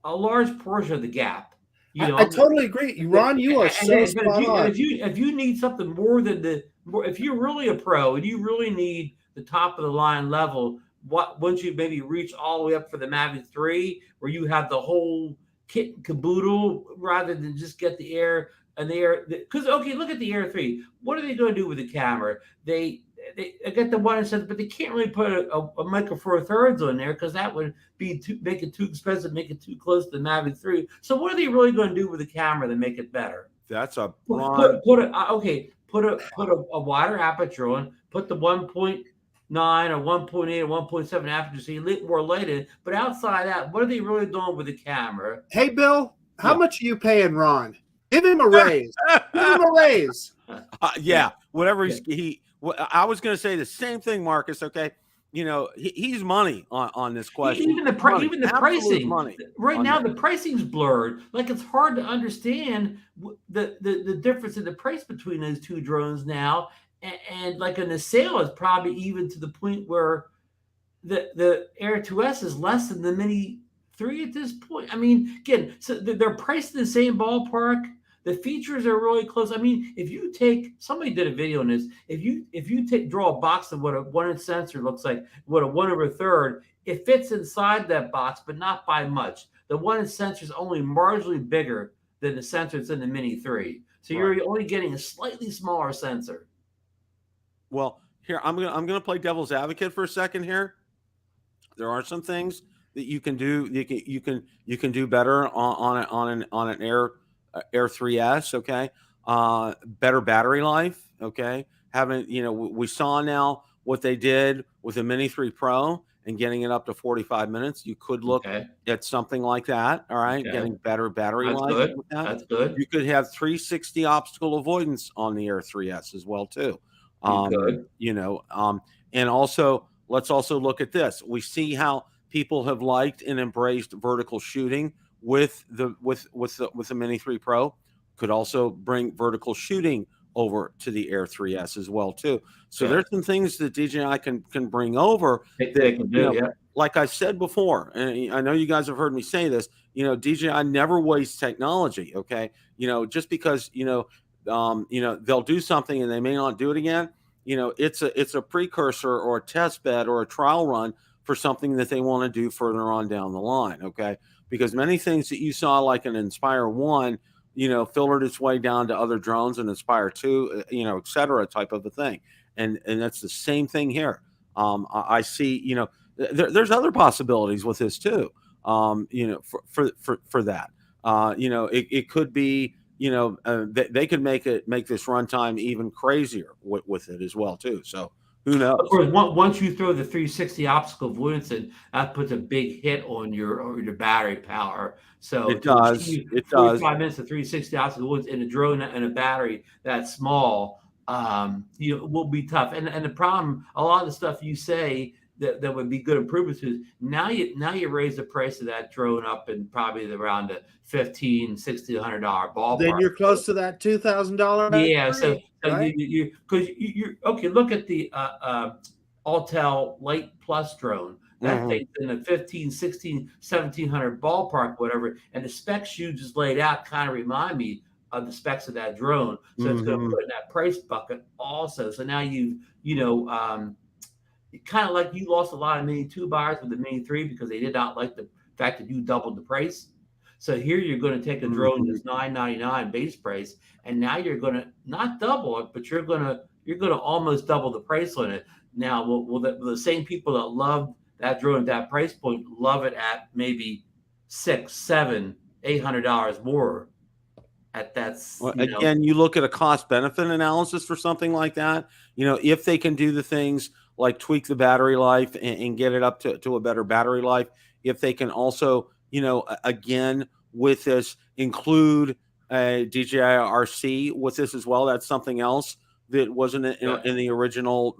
a large portion of the gap. I totally agree, Ron. You are so spot on. If you need something more than if you're really a pro and you really need the top of the line level, once you maybe reach all the way up for the Mavic 3, where you have the whole kit and caboodle, rather than just get the Air and the Air. Because look at the Air 3. What are they going to do with the camera? They get the one instead, but they can't really put a Micro Four Thirds on there, because that would be make it too expensive, make it too close to the Mavic 3. So what are they really going to do with the camera to make it better? That's a put a wider aperture on, put the 1.9 or 1.8 or 1.7 aperture, so you look more light in. But outside that, what are they really doing with the camera? Hey, Bill, how much are you paying Ron? Give him a raise. Give him a raise. Yeah, whatever I was going to say the same thing, Marcus. Okay, he's money on this question. Even the pricing right now, the pricing's blurred. Like, it's hard to understand the difference in the price between those two drones now. and like in the sale is probably even to the point where the Air 2S is less than the Mini 3 at this point. I mean, again, so they're priced in the same ballpark. The features are really close. I mean, if you take somebody did a video on this, if you draw a box of what a 1-inch sensor looks like, what a 1/3, it fits inside that box, but not by much. The 1-inch sensor is only marginally bigger than the sensor that's in the Mini 3. So you're only getting a slightly smaller sensor. Well, here I'm gonna play devil's advocate for a second here. There are some things that you can do. You can do better on an Air 3S. Okay, better battery life. Okay, we saw now what they did with the Mini 3 Pro and getting it up to 45 minutes. You could look at something like that. All right, getting better battery life. Good. With that. That's good. You could have 360 obstacle avoidance on the Air 3S as well too. And also let's also look at this. We see how people have liked and embraced vertical shooting with the Mini 3 Pro. Could also bring vertical shooting over to the Air 3S as well too. So there's some things that DJI can bring over they can do. Like I said before, and I know you guys have heard me say this. DJI never wastes technology. Okay, just because they'll do something and they may not do it again. It's a precursor or a test bed or a trial run for something that they want to do further on down the line. Okay, because many things that you saw, like an Inspire 1, filtered its way down to other drones, and Inspire 2, et cetera, type of a thing. And that's the same thing here. I see, there's other possibilities with this too. For that, it could be, they could make this runtime even crazier with it as well too. So who knows? Of course, once you throw the 360 obstacle avoidance in, that puts a big hit on your battery power. So it does. 45 minutes of 360 obstacle avoidance in a drone and a battery that small, will be tough. And the problem, a lot of the stuff you say that would be good improvements is now you raise the price of that drone up in probably around the $1,500, $1,600 ballpark. Then you're close to that $2,000. Yeah, so right? you're okay. Look at the Autel Light Plus drone. That thing's in the $1,500, $1,600, $1,700 ballpark, whatever. And the specs you just laid out kind of remind me of the specs of that drone. So it's going to put in that price bucket also. So now kind of like you lost a lot of Mini 2 buyers with the Mini 3 because they did not like the fact that you doubled the price. So here you're going to take a drone that's $999 base price, and now you're going to not double it, but you're going to almost double the price on it. Now, will the same people that love that drone at that price point love it at maybe $600, $700, $800 more? Again, you look at a cost benefit analysis for something like that. If they can do the things like tweak the battery life and get it up to a better battery life, if they can also, again, with this, include a DJI RC with this as well. That's something else that wasn't in the original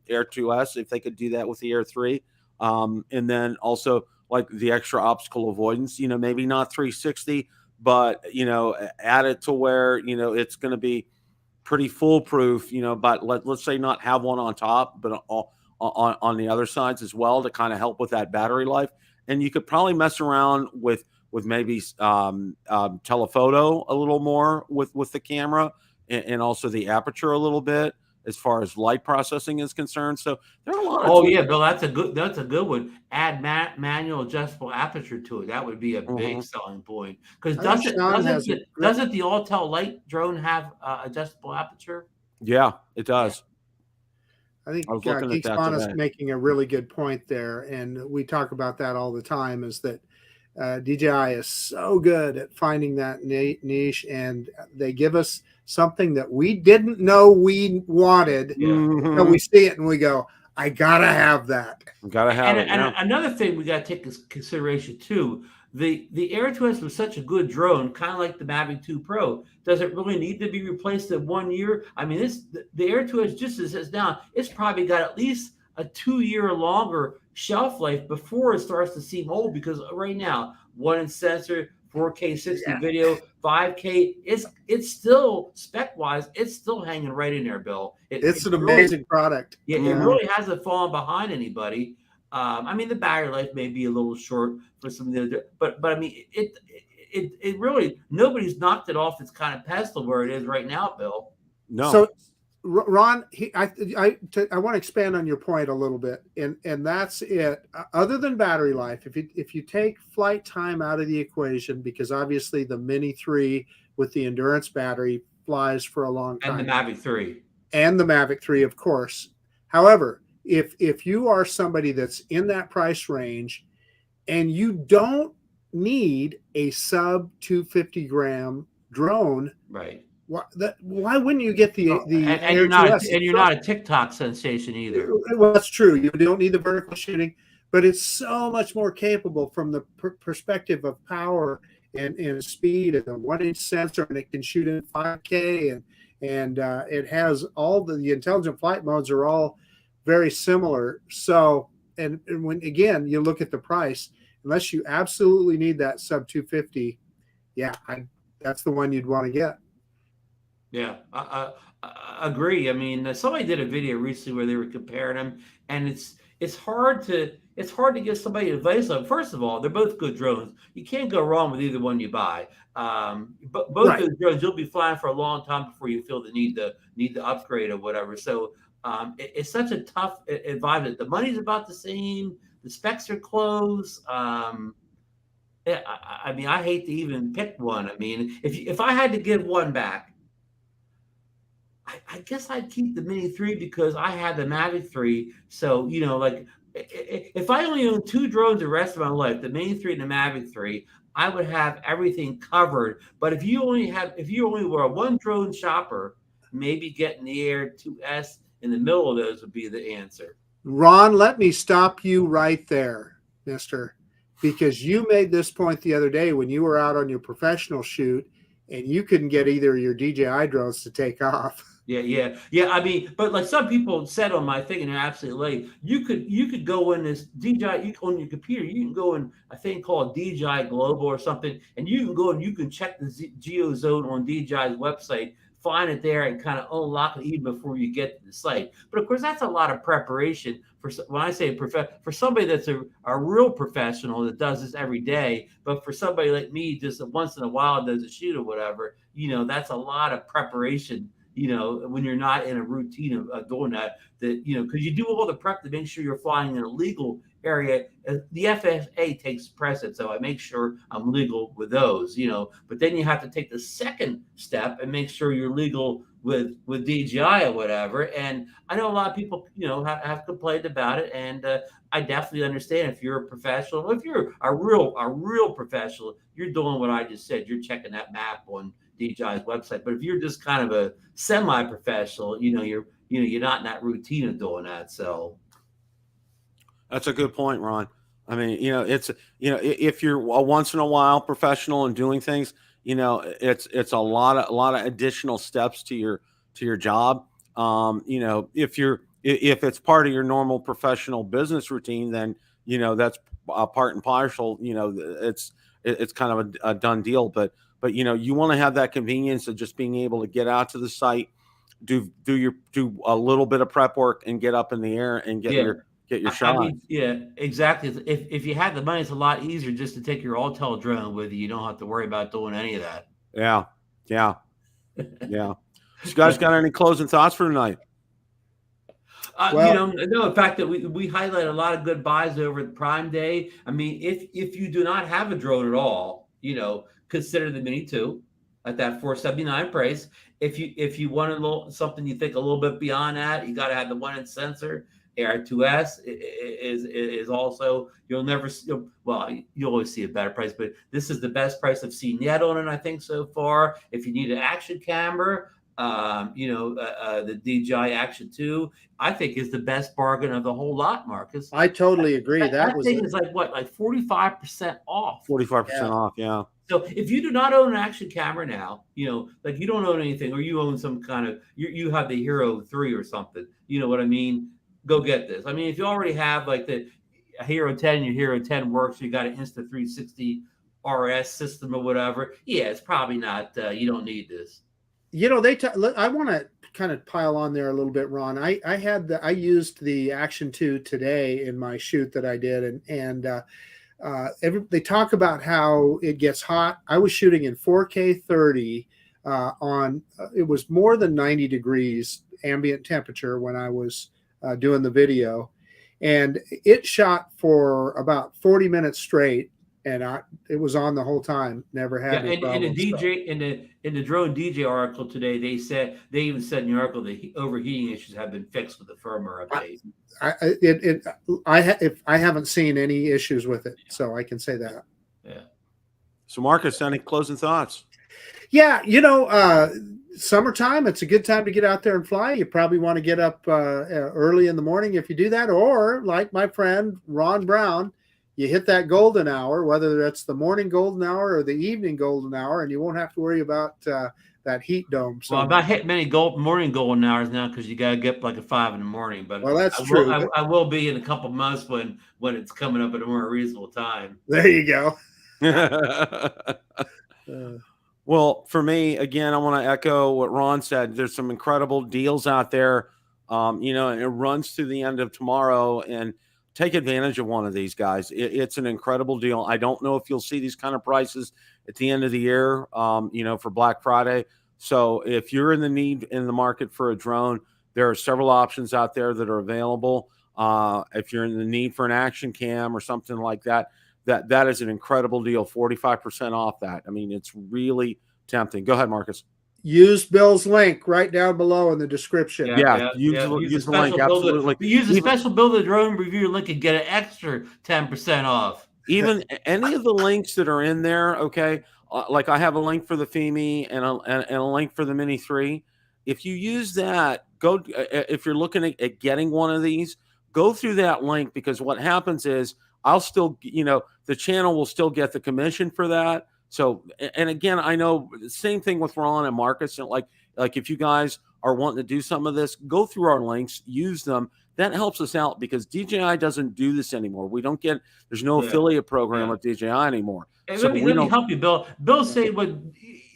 Air 2S. If they could do that with the Air 3, and then also like the extra obstacle avoidance, maybe not 360, but add it to where it's going to be pretty foolproof, but let's say not have one on top, but on the other sides as well to kind of help with that battery life. And you could probably mess around with maybe telephoto a little more with the camera and also the aperture a little bit as far as light processing is concerned. So there are a lot of tools. Yeah, Bill, that's a good one. Add manual adjustable aperture to it. That would be a big selling point. Because doesn't the Autel Light drone have adjustable aperture? Yeah, it does. I think Geek Spawn is making a really good point there, and we talk about that all the time. Is that DJI is so good at finding that niche, and they give us something that we didn't know we wanted. So we see it and we go, I gotta have that. Gotta have it. And another thing we gotta take into consideration too, the Air 2S was such a good drone, kind of like the Mavic 2 Pro. Does it really need to be replaced in 1 year? I mean, the Air 2S, just as it's now, it's probably got at least a 2-year longer shelf life before it starts to seem old, because right now, 1-inch sensor, 4K 60 video, 5K. It's still spec wise, it's still hanging right in there, Bill. It's an really, amazing product. Yeah, it really hasn't fallen behind anybody. I mean, the battery life may be a little short for some of the other, but I mean, it really, nobody's knocked it off its kind of pedestal where it is right now, Bill. No. So, Ron, I want to expand on your point a little bit, and that's it. Other than battery life, if you take flight time out of the equation, because obviously the Mini 3 with the endurance battery flies for a long time, and the Mavic 3, and the Mavic 3, of course. However, if you are somebody that's in that price range, and you don't need a sub 250 gram drone, right? Why wouldn't you get the and you're not a TikTok sensation either? Well, that's true. You don't need the vertical shooting, but it's so much more capable from the perspective of power and speed, and a 1-inch sensor, and it can shoot in 5K, and it has all the intelligent flight modes are all very similar. So, and when again you look at the price, unless you absolutely need that sub 250, that's the one you'd want to get. Yeah, I agree. I mean, somebody did a video recently where they were comparing them, and it's hard to give somebody advice on. First of all, they're both good drones. You can't go wrong with either one you buy. But both those drones, you'll be flying for a long time before you feel the need to upgrade or whatever. So it's such a tough environment. The money's about the same. The specs are close. I mean, I hate to even pick one. I mean, if I had to give one back, I guess I'd keep the Mini 3 because I had the Mavic 3. So, like if I only owned 2 drones the rest of my life, the Mini 3 and the Mavic 3, I would have everything covered. But if you only were a 1 drone shopper, maybe getting the Air 2S in the middle of those would be the answer. Ron, let me stop you right there, mister, because you made this point the other day when you were out on your professional shoot and you couldn't get either of your DJI drones to take off. Yeah. I mean, but like some people said on my thing, and they're absolutely right. You could go in this DJI on your computer. You can go in a thing called DJI Global or something, and you can go and you can check the geo zone on DJI's website, find it there, and kind of unlock it even before you get to the site. But of course, that's a lot of preparation for when I say for somebody that's a real professional that does this every day. But for somebody like me, just once in a while does a shoot or whatever, that's a lot of preparation. When you're not in a routine of doing that, because you do all the prep to make sure you're flying in a legal area. The FAA takes precedent, so I make sure I'm legal with those, but then you have to take the second step and make sure you're legal with DJI or whatever. And I know a lot of people, have complained about it. And I definitely understand if you're a professional, if you're a real professional, you're doing what I just said. You're checking that map on DJI's website. But if you're just kind of a semi-professional, you're not in that routine of doing that. So that's a good point, Ron. I mean, it's if you're a once in a while professional and doing things, it's a lot of additional steps to your job. If it's part of your normal professional business routine, then that's part and parcel. It's kind of a done deal. But you want to have that convenience of just being able to get out to the site, do a little bit of prep work, and get up in the air and get your shot. I mean, yeah, exactly. If you have the money, it's a lot easier just to take your Autel drone with you. You don't have to worry about doing any of that. Yeah. You guys got any closing thoughts for tonight? The fact that we highlight a lot of good buys over the Prime Day. I mean, if you do not have a drone at all, consider the Mini 2 at that $479 price. If you want something you think a little bit beyond that, you got to have the 1-inch sensor. Air 2S is also, you'll always see a better price, but this is the best price I've seen yet on it, I think, so far. If you need an action camera, the DJI Action 2, I think is the best bargain of the whole lot, Marcus. I totally agree. That thing is like 45% off. 45% off, yeah. So if you do not own an action camera now, like you don't own anything, or you own some kind of, you have the Hero 3 or something, you know what I mean? Go get this. I mean, if you already have like the Hero 10, your Hero 10 works, you got an Insta360 RS system or whatever, yeah, it's probably not. You don't need this. You know, I want to kind of pile on there a little bit, Ron. I used the Action 2 today in my shoot that I did, and they talk about how it gets hot. I was shooting in 4K 30 it was more than 90 degrees ambient temperature when I was doing the video, and it shot for about 40 minutes straight, and it was on the whole time. Never had any problems. In the drone DJ article today, they even said in the article that overheating issues have been fixed with the firmware update. I haven't seen any issues with it, so I can say that. Yeah. So, Marcus, any closing thoughts? Yeah, you know, summertime, it's a good time to get out there and fly. You probably want to get up early in the morning if you do that, or like my friend Ron Brown, you hit that golden hour, whether that's the morning golden hour or the evening golden hour, and you won't have to worry about that heat dome. So, well, I'm not hitting many morning golden hours now because you got to get up like at 5 in the morning. But well, that's true. I will be in a couple months when it's coming up at a more reasonable time. There you go. Well, for me, again, I want to echo what Ron said. There's some incredible deals out there, you know, and it runs to the end of tomorrow. And take advantage of one of these, guys. It's an incredible deal. I don't know if you'll see these kind of prices at the end of the year, you know, for Black Friday. So if you're in the market for a drone, there are several options out there that are available. If you're in the need for an action cam or something like that, that is an incredible deal. 45% off that. I mean, it's really tempting. Go ahead, Marcus. Use Bill's link right down below in the description. Use the link. Absolutely. Use the special Build a Drone review link and get an extra 10% off. Even any of the links that are in there, okay? Like I have a link for the FEMI and a link for the Mini 3. If you use that, if you're looking at getting one of these, go through that link, because what happens is I'll still, you know, the channel will still get the commission for that. So, and again, I know the same thing with Ron and Marcus. And like if you guys are wanting to do some of this, go through our links, use them. That helps us out because DJI doesn't do this anymore. There's no affiliate program with DJI anymore. Hey, so let me help you, Bill. Bill said,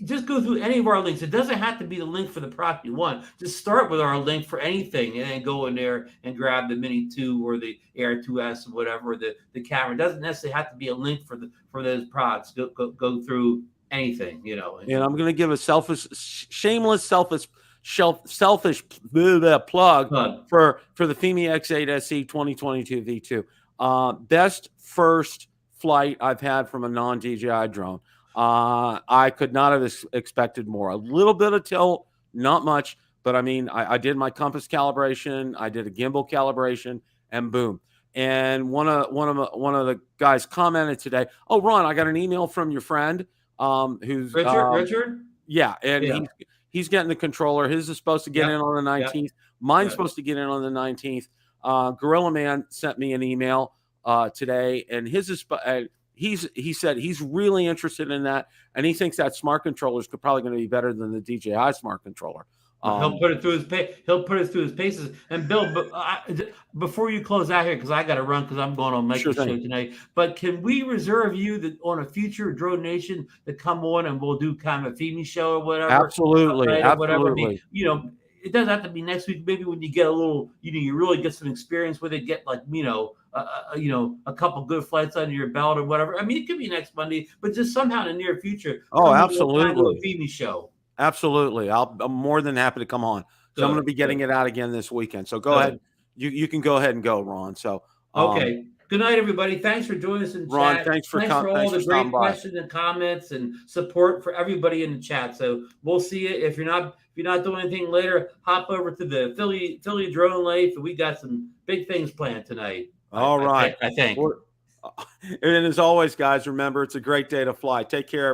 just go through any of our links. It doesn't have to be the link for the product you want. Just start with our link for anything and then go in there and grab the Mini 2 or the Air 2S or whatever, the camera. It doesn't necessarily have to be a link for those products. Go through anything, you know. And I'm going to give a shameless plug for the FEMI X8 SE 2022 V2. Best first flight I've had from a non-DJI drone. I could not have expected more. A little bit of tilt, not much, but I mean, I did my compass calibration, I did a gimbal calibration, and boom. And one of the guys commented today, "Oh, Ron, I got an email from your friend, who's Richard." Yeah, and he's getting the controller. His is supposed to get in on the 19th. Mine's supposed to get in on the 19th. Gorilla Man sent me an email today, and his is he said he's really interested in that, and he thinks that smart controller is probably going to be better than the DJI smart controller. He'll put it through his paces. And Bill, before you close out here, because I got to run because I'm going on Mike's show tonight. But can we reserve you on a future Drone Nation to come on and we'll do kind of a FEMI show or whatever? Absolutely, whatever. You know, it doesn't have to be next week. Maybe when you get a little, you really get some experience with it. Get like a couple good flights under your belt or whatever. I mean, it could be next Monday, but just somehow in the near future. Oh, absolutely, a FEMI show. Absolutely. I'm more than happy to come on. So I'm going to be getting it out again this weekend. So go ahead. You can go ahead and go, Ron. So okay. Good night, everybody. Thanks for joining us in Ron, chat. Thanks for all the great questions and comments and support for everybody in the chat. So we'll see you. If you're not doing anything later, hop over to the Philly Drone Life, and we got some big things planned tonight. All right. I think. And as always, guys, remember, it's a great day to fly. Take care.